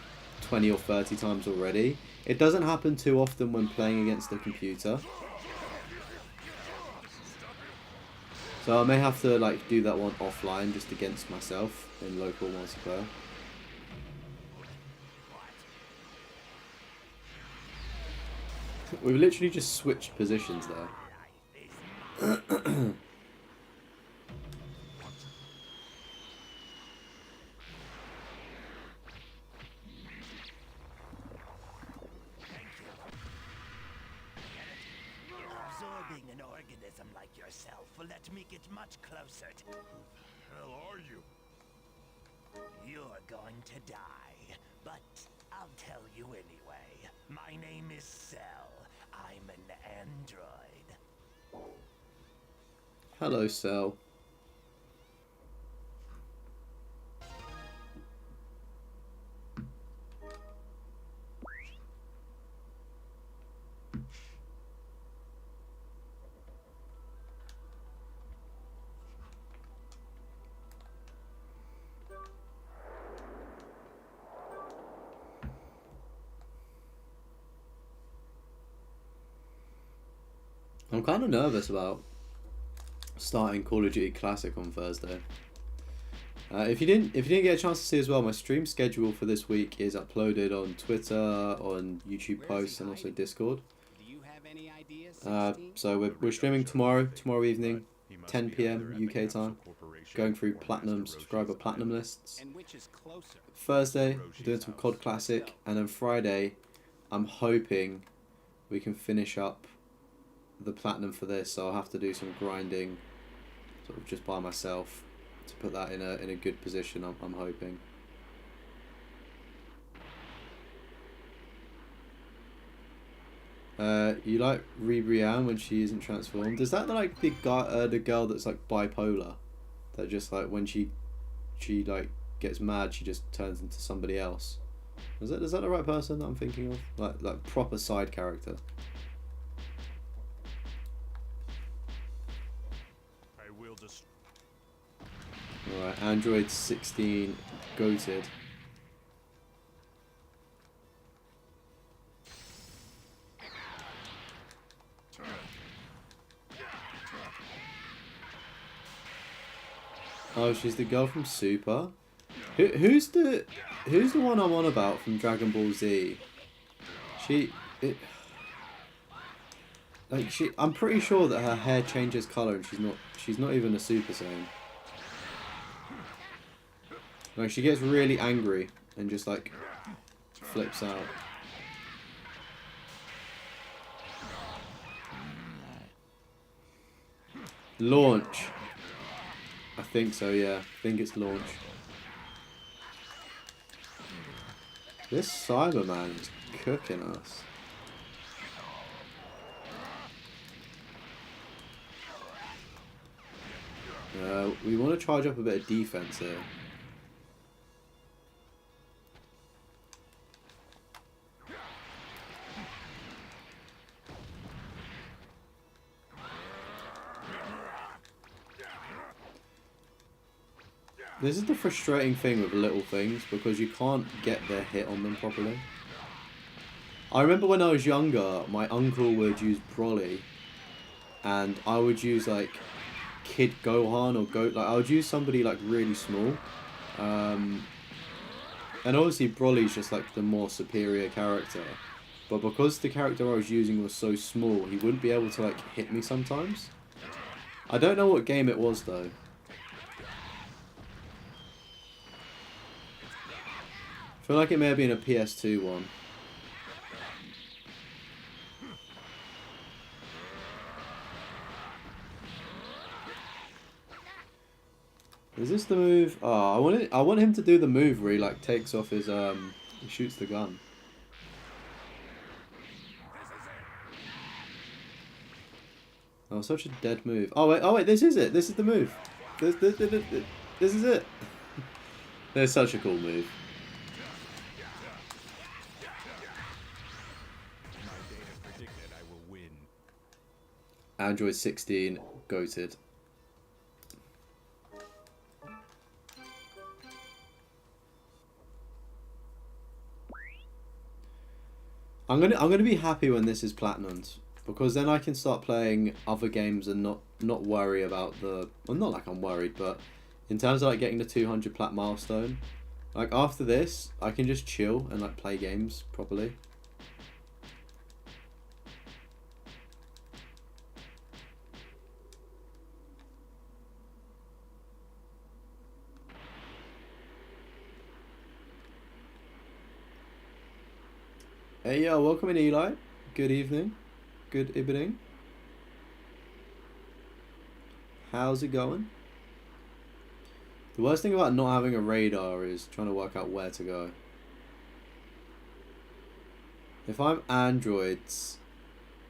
20 or 30 times already. It doesn't happen too often when playing against the computer. So I may have to like do that one offline just against myself in local multiplayer. We've literally just switched positions there. Absorbing an organism like yourself will let me get much closer to... Who the hell are you? You're going to die, but I'll tell you anyway. My name is Cell. I'm an android. Hello, Cell. I'm kind of nervous about starting Call of Duty Classic on Thursday. If you didn't get a chance to see as well, my stream schedule for this week is uploaded on Twitter, on YouTube posts, and also Discord. Do you have any ideas? So we're streaming tomorrow evening, 10 PM UK time, going through subscriber platinum lists. And which is closer? Thursday, we're doing some COD Classic, and then Friday, I'm hoping we can finish up the platinum for this, so I'll have to do some grinding sort of just by myself to put that in a good position. I'm hoping. You like Ribrianne when she isn't transformed? Is that like the guy, the girl that's like bipolar, that just like when she like gets mad she just turns into somebody else? Is that the right person that I'm thinking of? Like proper side character. Alright, Android 16 goated. Oh, she's the girl from Super. Who's the one I'm on about from Dragon Ball Z? I'm pretty sure that her hair changes color and she's not even a Super Saiyan. Like, she gets really angry and just like flips out. Launch. I think so, yeah. I think it's launch. This Cyberman is cooking us. We want to charge up a bit of defense here. This is the frustrating thing with little things, because you can't get their hit on them properly. I remember when I was younger, my uncle would use Broly, and I would use like Kid Gohan or like I would use somebody like really small, and obviously Broly's just like the more superior character, but because the character I was using was so small, he wouldn't be able to like hit me sometimes. I don't know what game it was though. I feel like it may have been a PS2 one. Is this the move? Oh, I want him to do the move where he like takes off his he shoots the gun. Oh, such a dead move. Oh wait, this is it. This is the move. This is it. It's such a cool move. Android 16 goated. I'm gonna be happy when this is platinumed, because then I can start playing other games and not worry about the, well, not like I'm worried, but in terms of like getting the 200 plat milestone, like after this I can just chill and like play games properly. Hey, yo, welcome in, Eli. Good evening. Good evening. How's it going? The worst thing about not having a radar is trying to work out where to go. If I'm androids,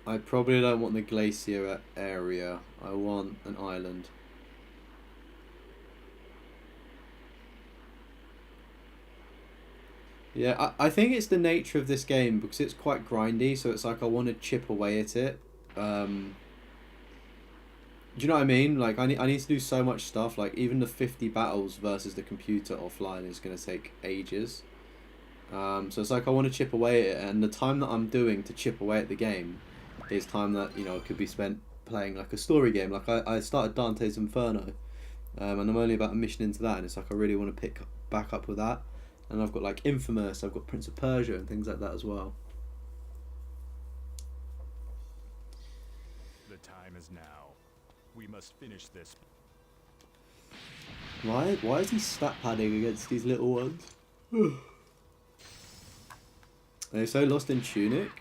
I probably don't want the glacier area. I want an island. Yeah, I think it's the nature of this game, because it's quite grindy, so it's like I want to chip away at it. Do you know what I mean? Like, I need to do so much stuff. Like, even the 50 battles versus the computer offline is going to take ages. So it's like I want to chip away at it, and the time that I'm doing to chip away at the game is time that, you know, could be spent playing like a story game. Like, I started Dante's Inferno, and I'm only about a mission into that, and it's like I really want to pick back up with that. And I've got like Infamous, I've got Prince of Persia and things like that as well. The time is now. We must finish this. Why is he stat padding against these little ones? They're so lost in Tunic.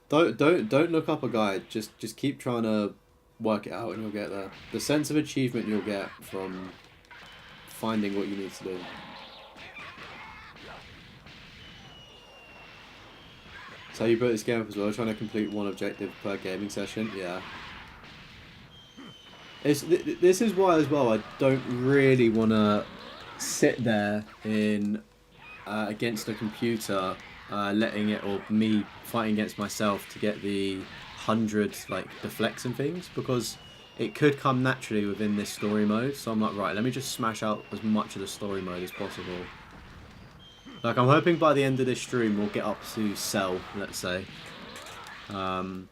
Don't look up a guide. Just keep trying to work it out and you'll get there. The sense of achievement you'll get from finding what you need to do. So you built this game up as well, trying to complete one objective per gaming session. Yeah. This is why as well I don't really want to sit there in against a computer, letting it, or me fighting against myself to get the 100 like deflects and things, because it could come naturally within this story mode. So I'm like, right, let me just smash out as much of the story mode as possible. Like, I'm hoping by the end of this stream we'll get up to Cell, let's say. To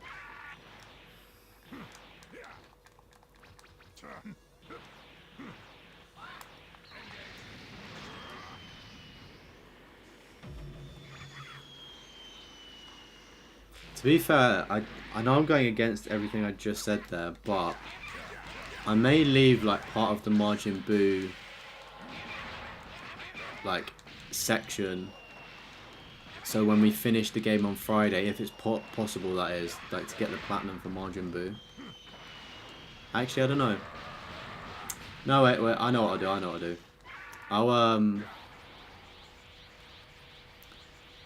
be fair, I know I'm going against everything I just said there, but I may leave like part of the Majin Buu like section, so when we finish the game on Friday, if it's possible, that is, like, to get the platinum for Majin Buu. Actually, I don't know. No, wait, I know what I'll do. I'm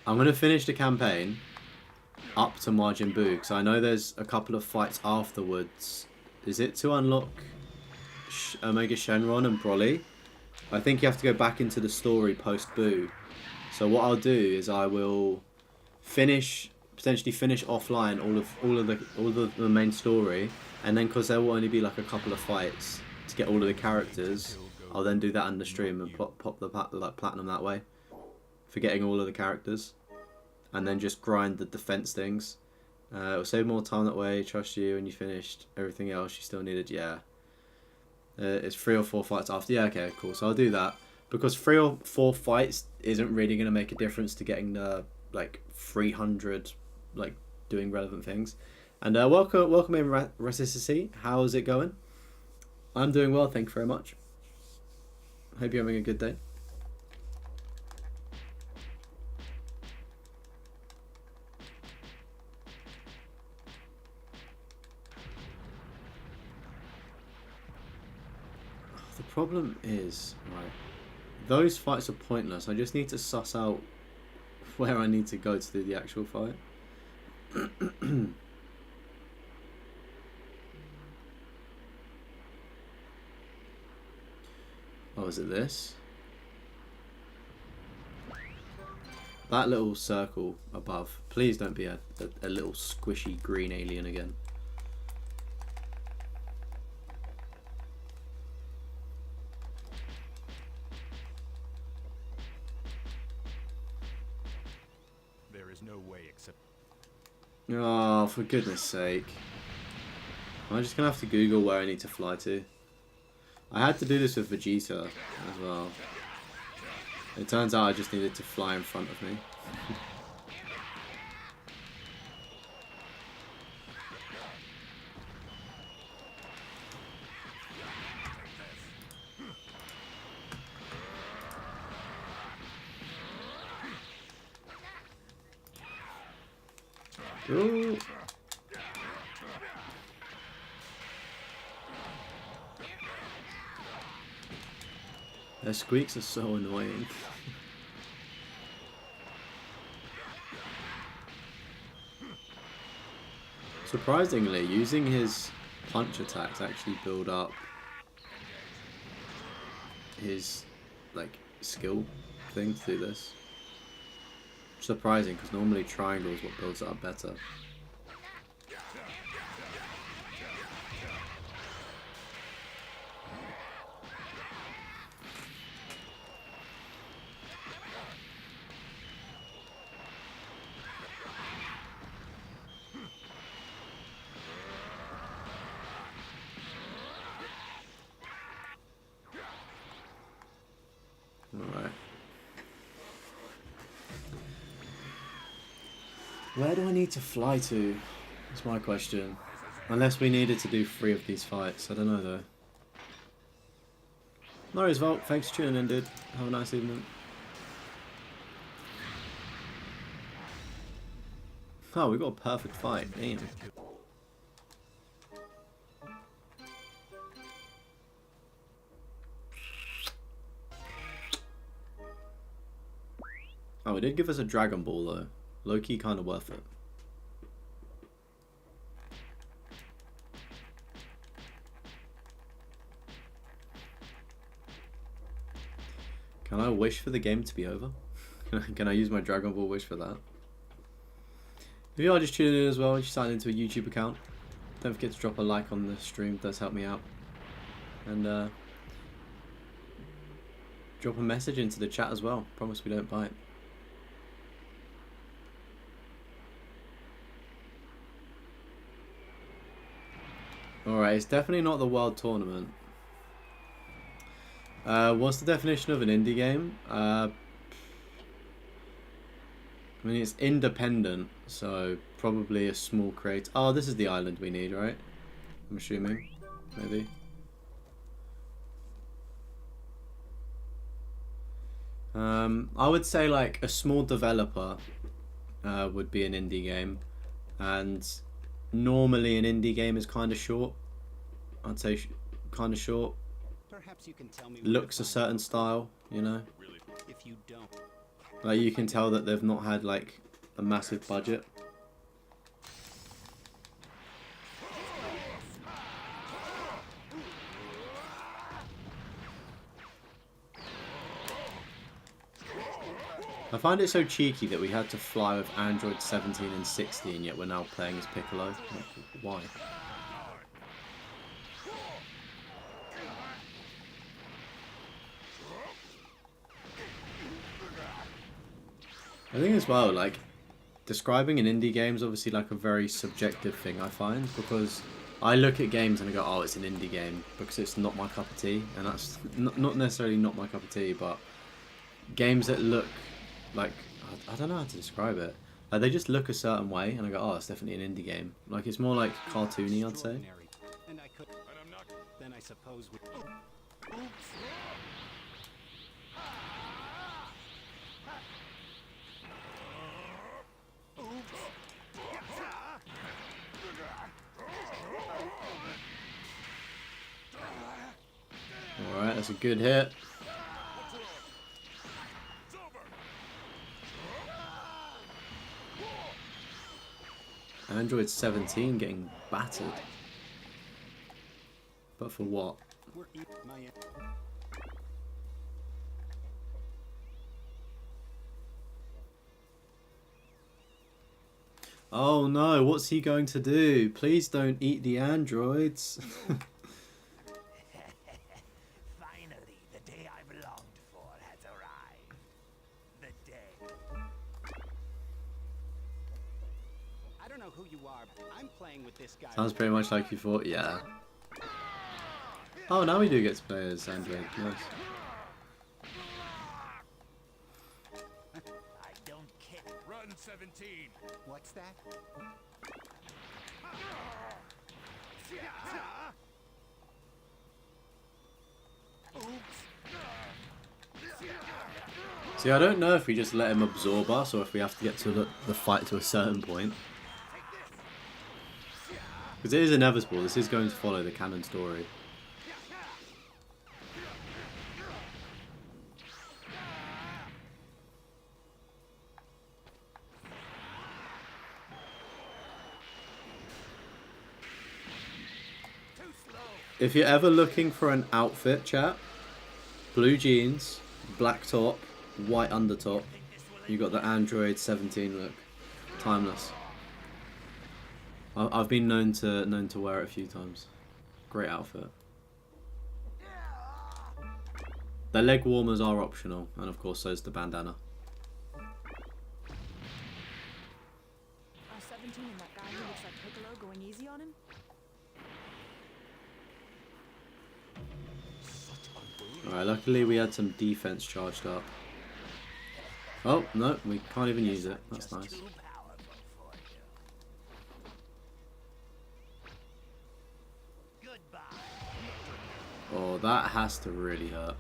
gonna finish the campaign up to Majin Buu, because I know there's a couple of fights afterwards. Is it to unlock Omega Shenron and Broly? I think you have to go back into the story post Buu. So what I'll do is I will potentially finish offline all of the main story, and then because there will only be like a couple of fights to get all of the characters, I'll then do that on the stream and pop the platinum that way for getting all of the characters. And then just grind the defense things. It'll save more time that way. Trust you. When you finished everything else you still needed, yeah. It's 3 or 4 fights after. Yeah, okay, cool. So I'll do that, because 3 or 4 fights isn't really going to make a difference to getting the like 300, like doing relevant things. And welcome in, Resicity. How's it going? I'm doing well, thank you very much. Hope you're having a good day. The problem is, right, those fights are pointless. I just need to suss out where I need to go to do the actual fight. Oh, is it this? That little circle above. Please don't be a little squishy green alien again. There is no way except... Oh, for goodness sake. I'm just going to have to Google where I need to fly to. I had to do this with Vegeta as well. It turns out I just needed to fly in front of me. Ooh. Their squeaks are so annoying. Surprisingly, using his punch attacks actually build up his like skill thing to do this. Surprising, because normally triangle is what builds it up better. Alright. Where do I need to fly to? That's my question. Unless we needed to do 3 of these fights. I don't know though. No worries, Volt. Thanks for tuning in, dude. Have a nice evening. Oh, we got a perfect fight. Damn. Oh, it did give us a Dragon Ball though. Low-key kind of worth it. Can I wish for the game to be over? Can I use my Dragon Ball wish for that? If you are just tuning in as well, you sign into a YouTube account. Don't forget to drop a like on the stream, it does help me out. And drop a message into the chat as well. Promise we don't bite. Alright, it's definitely not the World Tournament. What's the definition of an indie game? I mean, it's independent, so probably a small creator. Oh, this is the island we need, right? I'm assuming. Maybe. I would say like a small developer would be an indie game. And normally an indie game is kind of short. I'd say kind of short. Perhaps you can tell me Looks a certain style, you know. if you don't. Like you can tell that they've not had like a massive budget. I find it so cheeky that we had to fly with Android 17 and 16, yet we're now playing as Piccolo. Like, why? I think as well, like, describing an indie game is obviously like a very subjective thing, I find, because I look at games and I go, oh, it's an indie game, because it's not my cup of tea, and that's not necessarily not my cup of tea, but games that look like, I don't know how to describe it, like they just look a certain way, and I go, oh, it's definitely an indie game. Like, it's more like cartoony, I'd say. And I could. Then I suppose we. Alright. Alright, that's a good hit. Android 17 getting battered. But for what? Oh no, what's he going to do? Please don't eat the androids. Finally, the day I've longed for has arrived. The day. I don't know who you are, but I'm playing with this guy. Sounds pretty much like you thought, yeah. Oh, now we do get to play as android. Nice. I don't care. Run 17. What's that? See, I don't know if we just let him absorb us or if we have to get to the fight to a certain point. Because it is inevitable, this is going to follow the canon story. If you're ever looking for an outfit, chat, blue jeans, black top, white undertop, you got the Android 17 look. Timeless. I've been known to wear it a few times. Great outfit. The leg warmers are optional, and of course so's the bandana. 17 and that guy who looks like Piccolo going easy on him? Alright, luckily we had some defense charged up. Oh, no, we can't even use it. That's nice. Too powerful for you. Goodbye. Oh, that has to really hurt.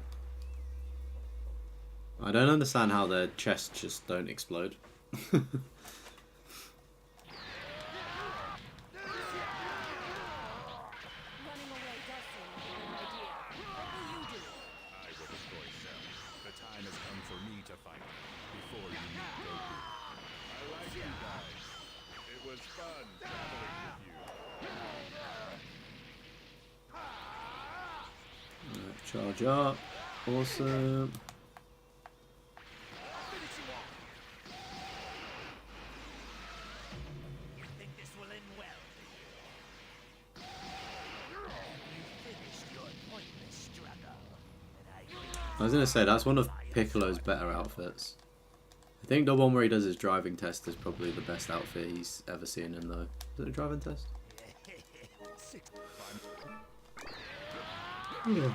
I don't understand how their chests just don't explode. Running away does seem like a good idea. What will you do? I will destroy Cell. The time has come for me to fight before you meet Goku. I like you guys. It was fun traveling with you. Right, charge up. Awesome. You think this will end well? You finished your pointless struggle, and I think I was gonna say, that's one of Piccolo's better outfits. I think the one where he does his driving test is probably the best outfit he's ever seen in though. Is it a driving test? Yeah.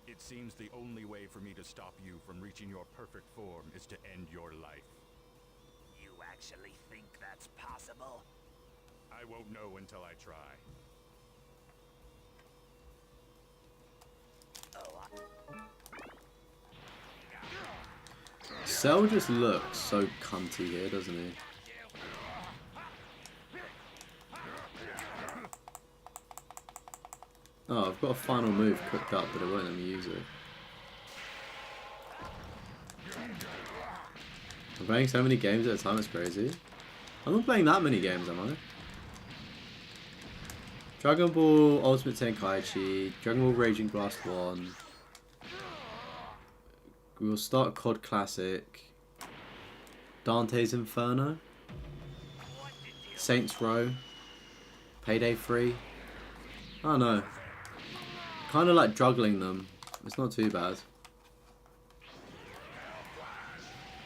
It seems the only way for me to stop you from reaching your perfect form is to end your life. you actually think that's possible? I won't know until I try. Cell just looks so cunty here, doesn't he? Oh, I've got a final move cooked up, but it won't let me use it. I'm playing so many games at a time, it's crazy. I'm not playing that many games, am I? Dragon Ball Ultimate Tenkaichi, Dragon Ball Raging Blast 1. We will start COD Classic. Dante's Inferno. Saints Row. Payday 3. I don't know. Kind of like juggling them. It's not too bad.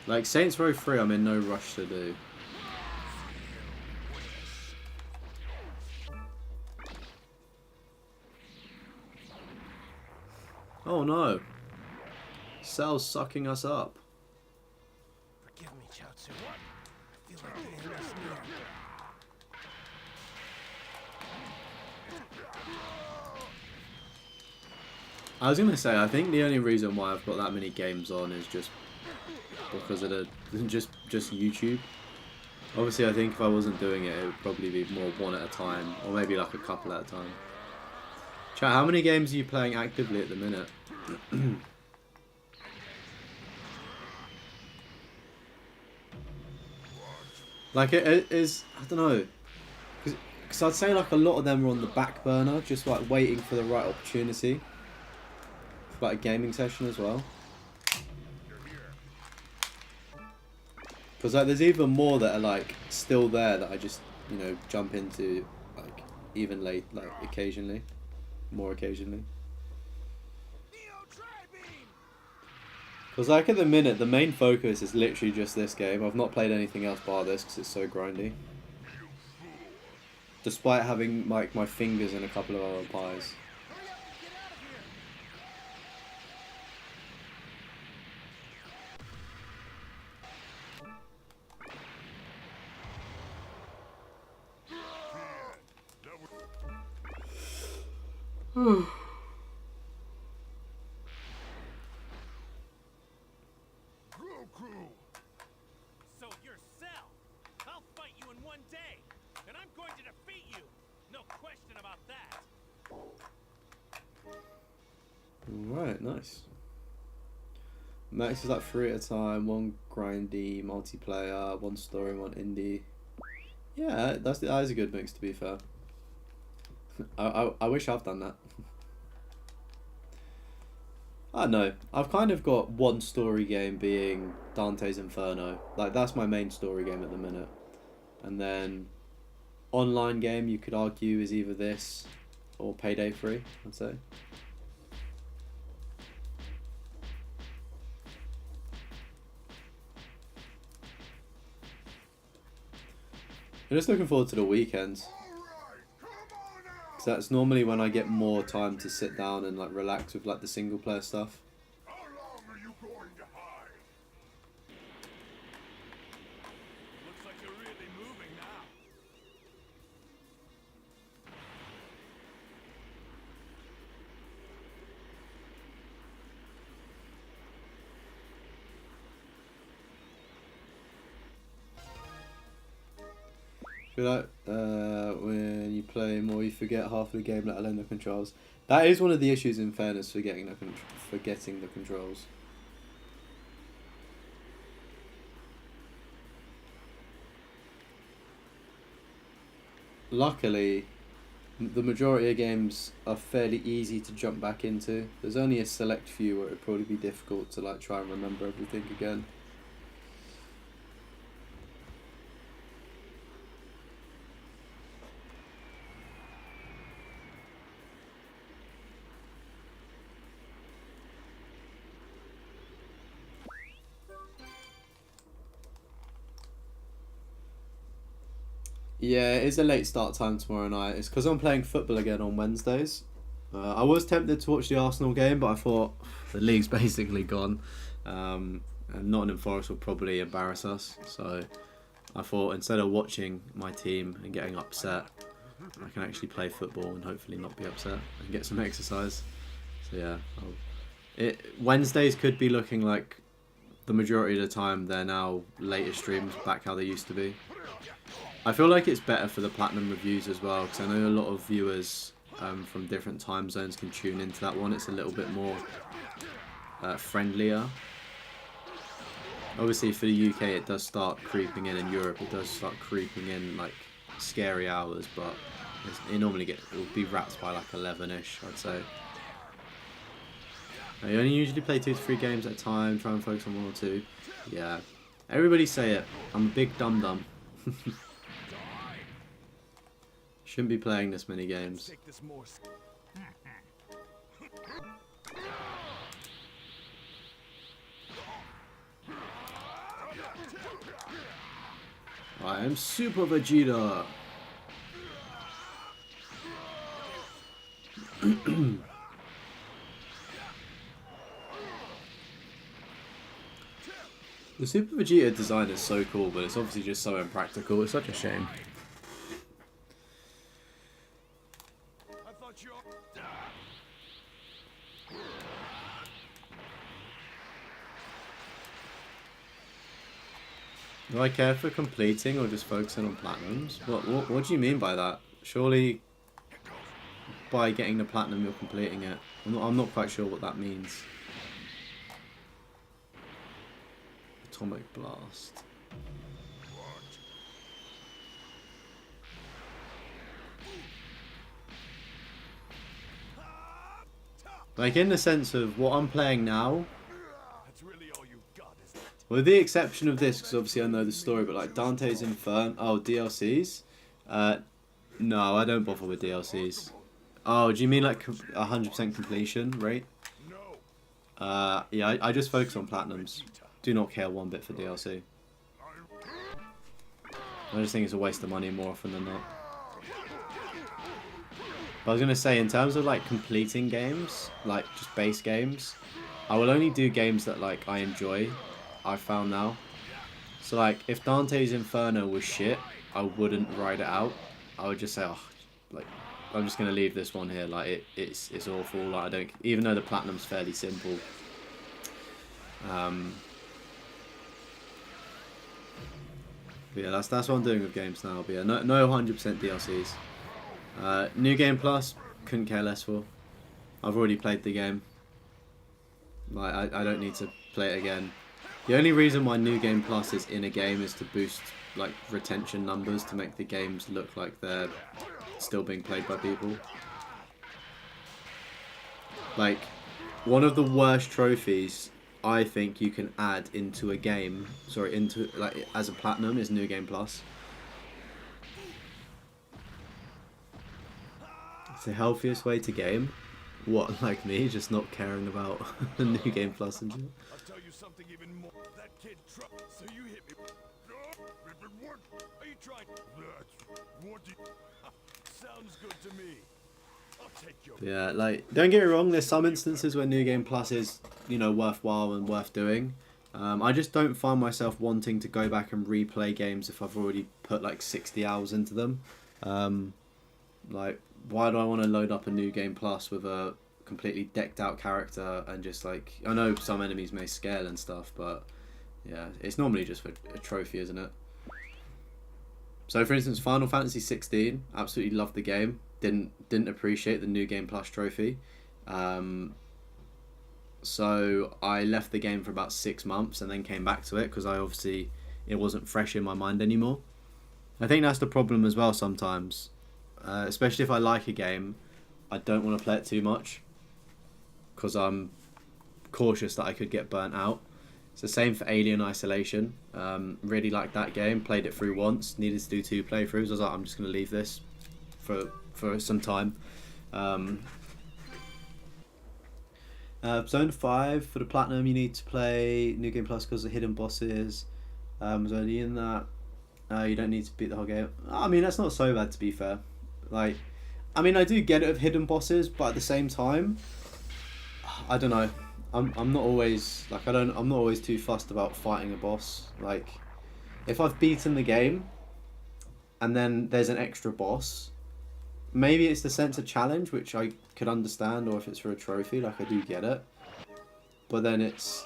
Like Saints Row 3 I'm in no rush to do. Oh no. Cell's sucking us up. Forgive me, Chaozu. I feel like the end is near. I was gonna say, I think the only reason why I've got that many games on is just because of the just YouTube. Obviously, I think if I wasn't doing it, it would probably be more one at a time, or maybe like a couple at a time. Chat, how many games are you playing actively at the minute? Like it is, I don't know, because I'd say like a lot of them are on the back burner, just like waiting for the right opportunity. For like a gaming session as well. Because like there's even more that are like still there that I just, you know, jump into like even late, like occasionally, more occasionally. Because like at the minute the main focus is literally just this game. I've not played anything else bar this because it's so grindy. Despite having like my fingers in a couple of other pies. So you're Cell. I'll fight you in one day, and I'm going to defeat you. No question about that. Right, nice. Max is like 3 at a time, 1 grindy, multiplayer, 1 story, 1 indie. Yeah, that is a good mix to be fair. I wish I've done that. I don't know. I've kind of got 1 story game being Dante's Inferno. Like that's my main story game at the minute. And then online game you could argue is either this or Payday 3, I'd say. I'm just looking forward to the weekends. Because that's normally when I get more time to sit down and like relax with like the single player stuff. How long are you going to hide? Looks like you're really moving now. Feel like when you play more, you forget half of the game, let alone the controls. That is one of the issues, in fairness, forgetting the controls. Luckily, the majority of games are fairly easy to jump back into. There's only a select few where it'd probably be difficult to like try and remember everything again. Yeah, it is a late start time tomorrow night. It's because I'm playing football again on Wednesdays. I was tempted to watch the Arsenal game, but I thought the league's basically gone. And Nottingham Forest will probably embarrass us. So I thought instead of watching my team and getting upset, I can actually play football and hopefully not be upset and get some exercise. So yeah, Wednesdays could be looking like the majority of the time they're now later streams back how they used to be. I feel like it's better for the Platinum reviews as well, because I know a lot of viewers from different time zones can tune into that one. It's a little bit more friendlier. Obviously for the UK it does start creeping in Europe it does start creeping in like scary hours, but it normally will be wrapped by like 11ish, I'd say. I only usually play 2 to 3 games at a time, try and focus on 1 or 2. Yeah, everybody say it. I'm a big dum-dum. Shouldn't be playing this many games. I am Super Vegeta. The Super Vegeta design is so cool, but it's obviously just so impractical. It's such a shame. I thought you. Do I care for completing or just focusing on platinums? What do you mean by that? Surely by getting the platinum you're completing it. I'm not quite sure what that means. Atomic Blast. Like in the sense of what I'm playing now, That's really all you got, is it? with the exception of this, because obviously I know the story, but like Dante's Inferno, oh DLCs, no, I don't bother with DLCs. Oh, do you mean like 100% completion rate? No. Yeah, I just focus on platinums. Do not care one bit for DLC. I just think it's a waste of money more often than not. But I was going to say, in terms of like completing games, like just base games, I will only do games that like I enjoy, I've found now. So like, if Dante's Inferno was shit, I wouldn't ride it out. I would just say, oh, like, I'm just going to leave this one here. Like, it's awful. Like, I don't, even though the platinum's fairly simple. But yeah, that's what I'm doing with games now. But yeah, no 100% DLCs. New Game Plus, couldn't care less for. I've already played the game. Like, I don't need to play it again. The only reason why New Game Plus is in a game is to boost like retention numbers, to make the games look like they're still being played by people. Like, one of the worst trophies I think you can add into a game, sorry, into like as a platinum, is New Game Plus. It's the healthiest way to game. What, like me, just not caring about the New Game Plus and shit? I'll tell you something even more. That kid trouble. So you hit me. What? Are you trying? That's what do you... Sounds good to me. I'll take your... Yeah, like, don't get me wrong, there's some instances where New Game Plus is, you know, worthwhile and worth doing. I just don't find myself wanting to go back and replay games if I've already put like 60 hours into them. Like, why do I want to load up a New Game Plus with a completely decked out character and just like, I know some enemies may scale and stuff, but yeah, it's normally just for a trophy, isn't it? So for instance, Final Fantasy 16, absolutely loved the game. Didn't appreciate the New Game Plus trophy. So I left the game for about 6 months and then came back to it because it wasn't fresh in my mind anymore. I think that's the problem as well sometimes. Especially if I like a game, I don't want to play it too much because I'm cautious that I could get burnt out. It's the same for Alien Isolation. Really liked that game, played it through once, needed to do 2 playthroughs. I was like, I'm just going to leave this for some time. Zone 5, for the Platinum, you need to play New Game Plus because of hidden bosses. Only in that, you don't need to beat the whole game. I mean, that's not so bad, to be fair. Like, I mean, I do get it of hidden bosses, but at the same time, I don't know. I'm not always like I'm not always too fussed about fighting a boss. Like, if I've beaten the game, and then there's an extra boss, maybe it's the sense of challenge, which I could understand, or if it's for a trophy, like I do get it. But then it's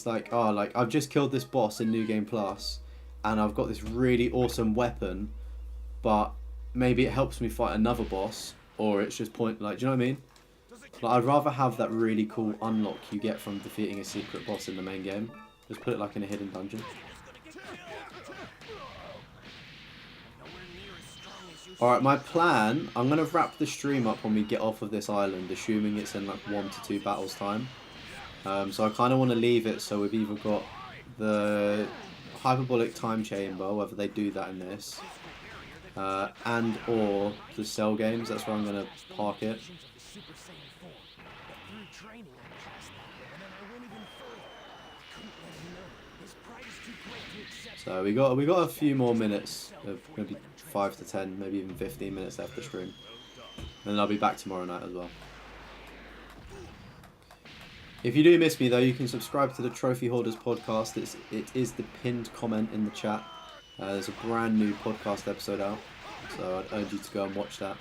like, oh, like I've just killed this boss in New Game Plus, and I've got this really awesome weapon, but maybe it helps me fight another boss, or it's just point, like, do you know what I mean? Like, I'd rather have that really cool unlock you get from defeating a secret boss in the main game. Just put it like in a hidden dungeon. Alright, my plan, I'm going to wrap the stream up when we get off of this island, assuming it's in like 1 to 2 battles time. So I kind of want to leave it so we've either got the hyperbolic time chamber, whether they do that in this, and or the cell games. That's where I'm going to park it. So we got a few more minutes, of maybe 5 to 10, maybe even 15 minutes left of the stream, and then I'll be back tomorrow night as well. If you do miss me though, you can subscribe to the Trophy Hoarders podcast. It is the pinned comment in the chat. There's a brand new podcast episode out, so I'd urge you to go and watch that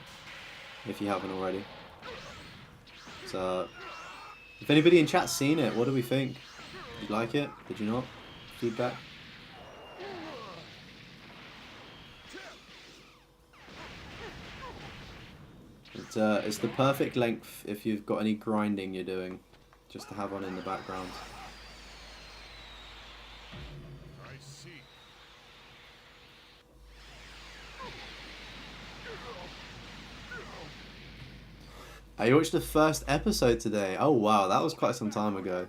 if you haven't already. So, if anybody in chat's seen it, what do we think? Did you like it? Did you not? Feedback? It's the perfect length if you've got any grinding you're doing, just to have on in the background. I see. I watched the first episode today. Oh wow, that was quite some time ago.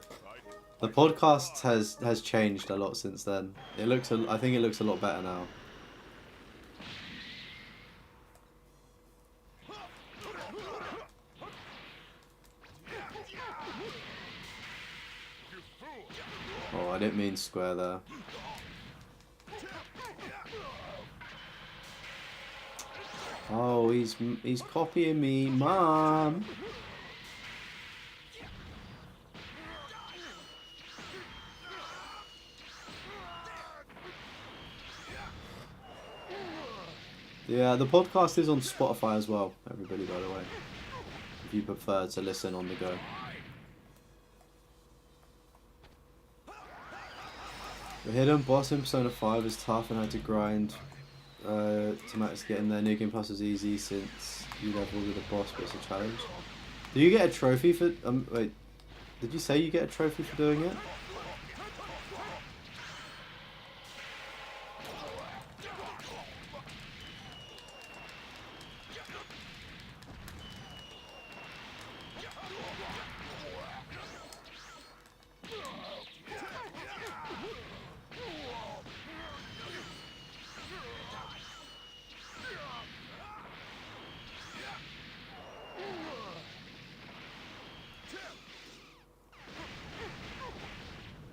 The podcast has changed a lot since then. I think it looks a lot better now. Oh, I didn't mean square there. Oh, he's copying me, Mom. Yeah, the podcast is on Spotify as well, everybody, by the way, if you prefer to listen on the go. The hidden boss in Persona 5 is tough and had to grind to max to get in there. New Game Plus is easy since you level with the boss, but it's a challenge. Do you get a trophy for... wait, did you say you get a trophy for doing it?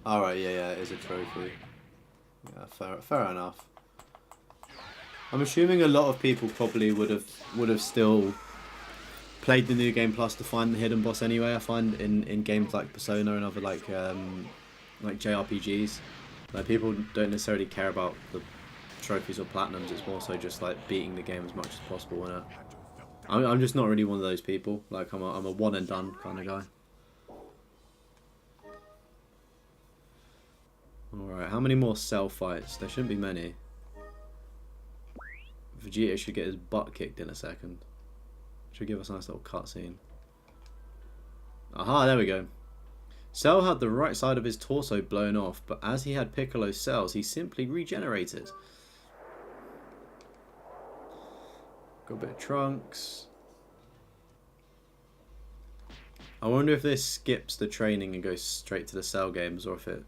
Alright, yeah, it is a trophy. Yeah, fair enough. I'm assuming a lot of people probably would have still played the New Game Plus to find the hidden boss anyway. I find in games like Persona and other like JRPGs, like people don't necessarily care about the trophies or platinums. It's more so just like beating the game as much as possible. And I'm just not really one of those people. Like I'm a one and done kind of guy. Alright, how many more Cell fights? There shouldn't be many. Vegeta should get his butt kicked in a second. Should give us a nice little cutscene. Aha, there we go. Cell had the right side of his torso blown off, but as he had Piccolo's cells, he simply regenerated. Got a bit of Trunks. I wonder if this skips the training and goes straight to the Cell games, or if it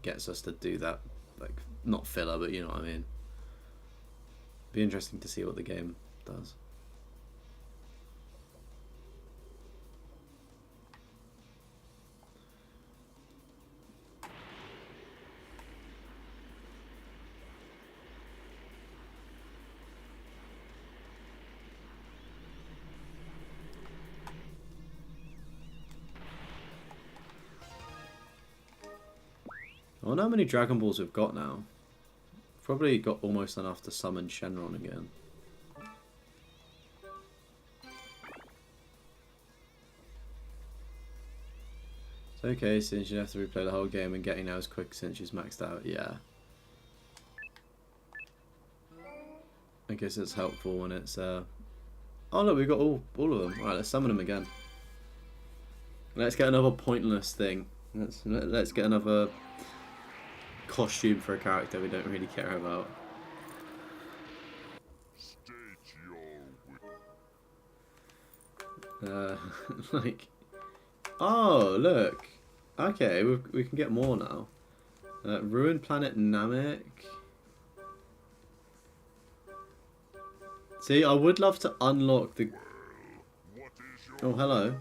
gets us to do that, like, not filler, but you know what I mean. Be interesting to see what the game does. I wonder how many Dragon Balls we've got now. Probably got almost enough to summon Shenron again. It's okay since you have to replay the whole game and getting now is quick since she's maxed out. Yeah. I guess it's helpful when it's oh look, we've got all of them. Alright, let's summon them again. Let's get another pointless thing. Let's get another costume for a character we don't really care about. Like, oh look, okay, we can get more now. Ruined Planet Namek. See, I would love to unlock the... Oh, hello.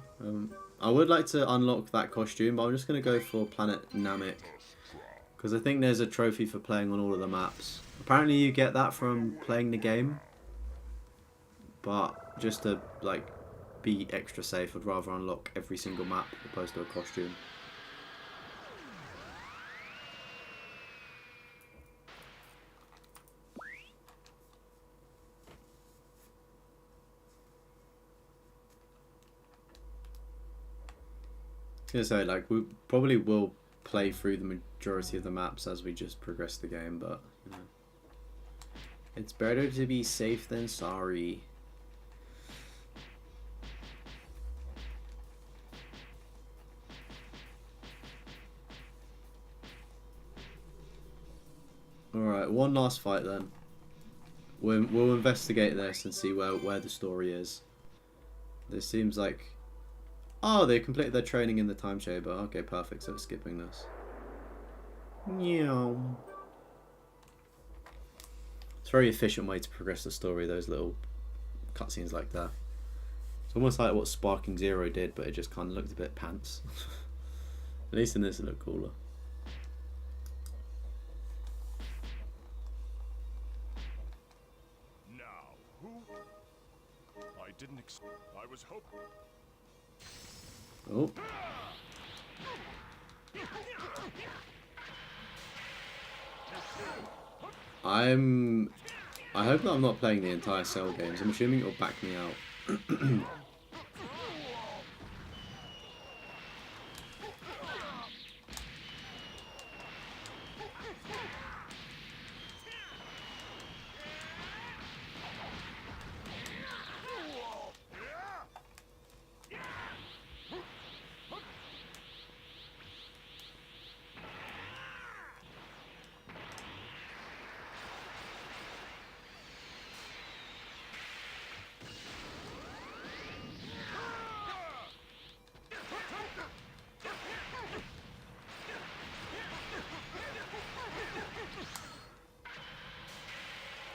I would like to unlock that costume, but I'm just going to go for Planet Namek. Because I think there's a trophy for playing on all of the maps. Apparently you get that from playing the game. But just to, like, be extra safe, I'd rather unlock every single map opposed to a costume. gonna say, like, we probably will play through the majority of the maps as we just progress the game, but you know, it's better to be safe than sorry. Alright, one last fight then. We'll investigate this and see where the story is. This seems like... Oh, they completed their training in the time chamber. Okay, perfect, so we're skipping this. Meow. It's a very efficient way to progress the story, those little cutscenes like that. It's almost like what Sparking Zero did, but it just kind of looked a bit pants. At least in this it looked cooler. I was hoping. Oh. I hope that I'm not playing the entire Cell games. I'm assuming it'll back me out.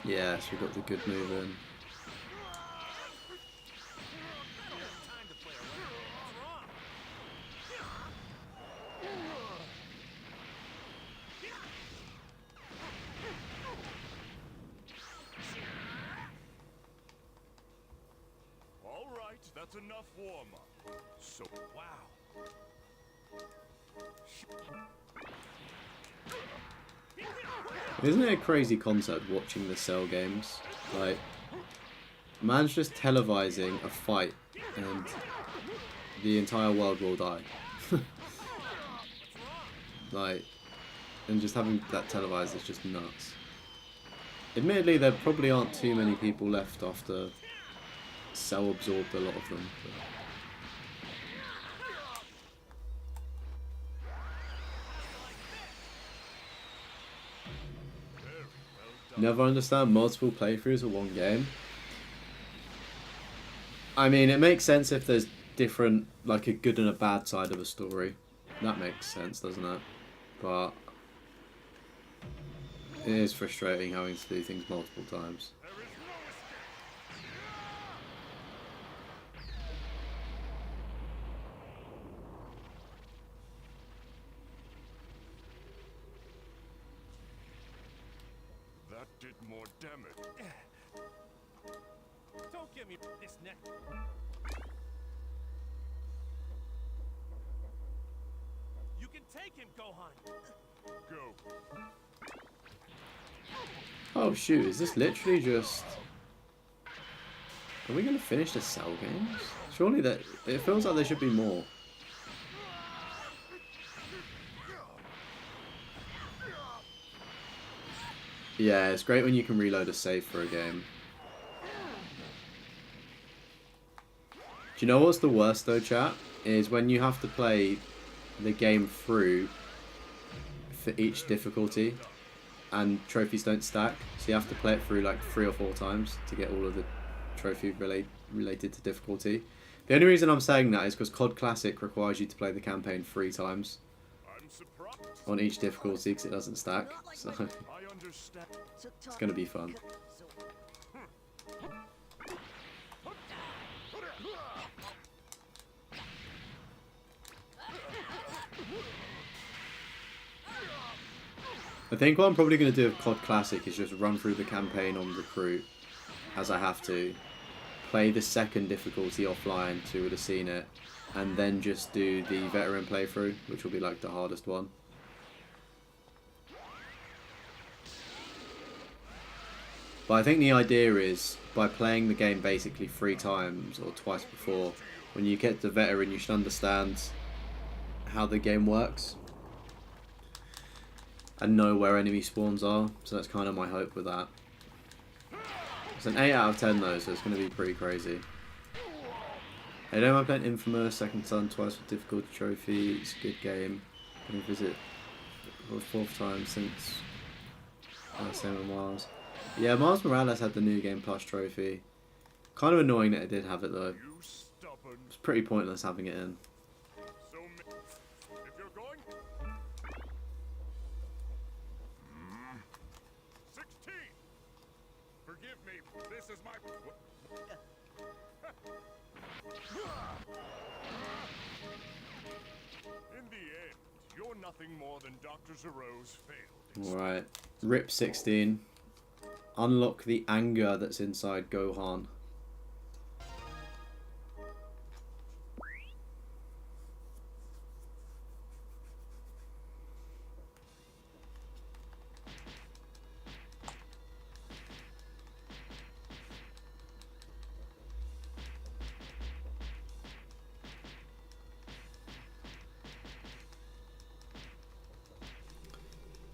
Yes, we got the good move in. All right, that's enough warm-up. So, wow. Isn't it a crazy concept watching the Cell games? Like, man's just televising a fight and the entire world will die. Like, and just having that televised is just nuts. Admittedly, there probably aren't too many people left after Cell absorbed a lot of them. But... Never understand multiple playthroughs of one game. I mean, it makes sense if there's different, like a good and a bad side of a story. That makes sense, doesn't it? But it is frustrating having to do things multiple times. That did more damage. Don't give me this neck. You can take him, Gohan. Go. Oh shoot, is this literally just... Are we going to finish the Cell games? Surely that... It feels like there should be more. Yeah, it's great when you can reload a save for a game. Do you know what's the worst though, chat? Is when you have to play the game through for each difficulty and trophies don't stack. So you have to play it through like 3 or 4 times to get all of the trophy related to difficulty. The only reason I'm saying that is because COD Classic requires you to play the campaign 3 times on each difficulty because it doesn't stack. So it's going to be fun. I think what I'm probably going to do with COD Classic is just run through the campaign on Recruit as I have to, play the second difficulty offline so you would have seen it, and then just do the veteran playthrough, which will be like the hardest one. But I think the idea is, by playing the game basically 3 times or twice before, when you get to veteran you should understand how the game works and know where enemy spawns are. So that's kind of my hope with that. It's an 8 out of 10 though, so it's going to be pretty crazy. Hey, don't mind playing Infamous, second son, twice for difficulty trophy. It's a good game. Going to visit for the 4th time since same with Miles. Yeah, Miles Morales had the New Game Plus trophy. Kind of annoying that it did have it though. It's pretty pointless having it in. If you're going... 16! Forgive me, this is my... In the end, you're nothing more than Dr. Zero's failed. Alright, RIP 16. Unlock the anger that's inside Gohan.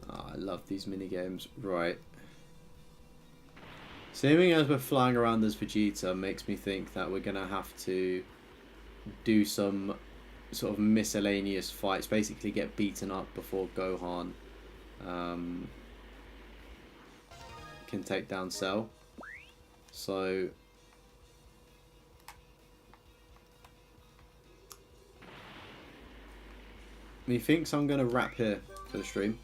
Oh, I love these mini games. Right. Seeing as we're flying around as Vegeta makes me think that we're gonna have to do some sort of miscellaneous fights, basically get beaten up before Gohan can take down Cell. So methinks I'm gonna wrap here for the stream.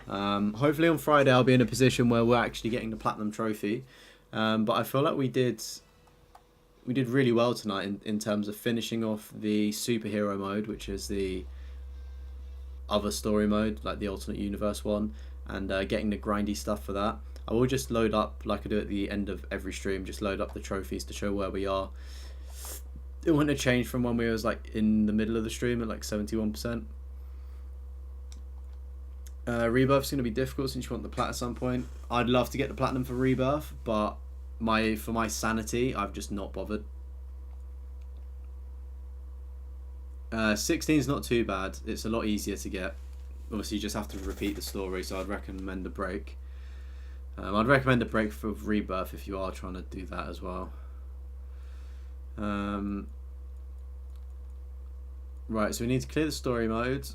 Hopefully on Friday I'll be in a position where we're actually getting the Platinum Trophy. But I feel like we did really well tonight in terms of finishing off the superhero mode, which is the other story mode, like the alternate universe one, and getting the grindy stuff for that. I will just load up, like I do at the end of every stream, just load up the trophies to show where we are. It wouldn't have changed from when we was like in the middle of the stream at like 71%. Rebirth's going to be difficult since you want the plat at some point. I'd love to get the platinum for Rebirth, but for my sanity, I've just not bothered. 16's not too bad. It's a lot easier to get. Obviously, you just have to repeat the story, so I'd recommend a break. I'd recommend a break for Rebirth if you are trying to do that as well. Right, so we need to clear the story mode.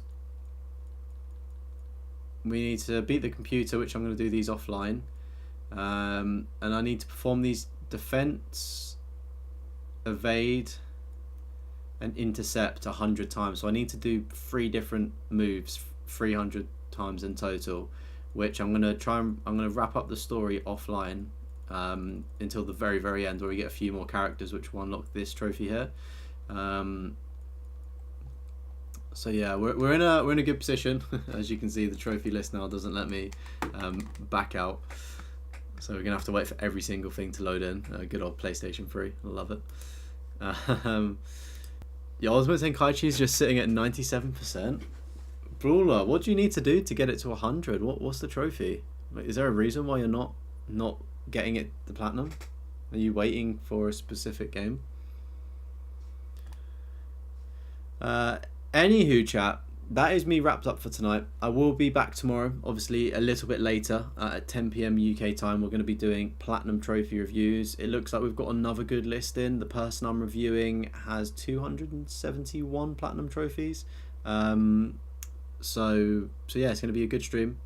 We need to beat the computer, which I'm going to do these offline. And I need to perform these defense, evade, and intercept 100 times. So I need to do 3 different moves, 300 times in total, which I'm going to wrap up the story offline until the very, very end, where we get a few more characters, which will unlock this trophy here. So yeah, we're in a good position. As you can see, the trophy list now doesn't let me back out, so we're gonna have to wait for every single thing to load in. Good old PlayStation 3, I love it. The Ultimate Tenkaichi is just sitting at 97%. Brawler, what do you need to do to get it to 100? What's the trophy? Is there a reason why you're not getting it the platinum? Are you waiting for a specific game? Anywho, chat, that is me wrapped up for tonight. I will be back tomorrow, obviously a little bit later at 10 PM UK time. We're going to be doing Platinum Trophy reviews. It looks like we've got another good list in. The person I'm reviewing has 271 Platinum Trophies. So yeah, it's going to be a good stream.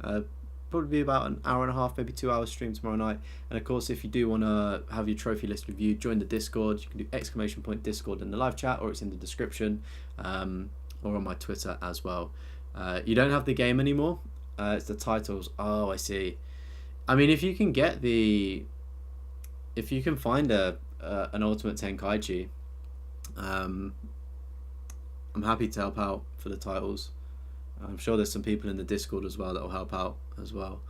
Probably be about an hour and a half, maybe 2 hours stream tomorrow night. And of course, if you do want to have your trophy list reviewed, join the Discord. You can do ! Discord in the live chat, or it's in the description, or on my Twitter as well. You don't have the game anymore. It's the titles. Oh, I see. I mean, if you can find an Ultimate Tenkaichi, I'm happy to help out for the titles. I'm sure there's some people in the Discord as well that will help out as well.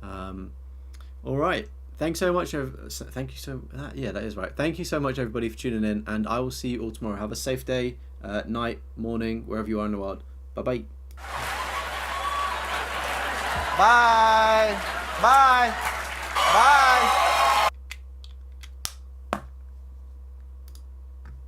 All right. Thanks so much. Thank you so. Yeah, that is right. Thank you so much, everybody, for tuning in, and I will see you all tomorrow. Have a safe day, night, morning, wherever you are in the world. Bye-bye. Bye. Bye. Bye.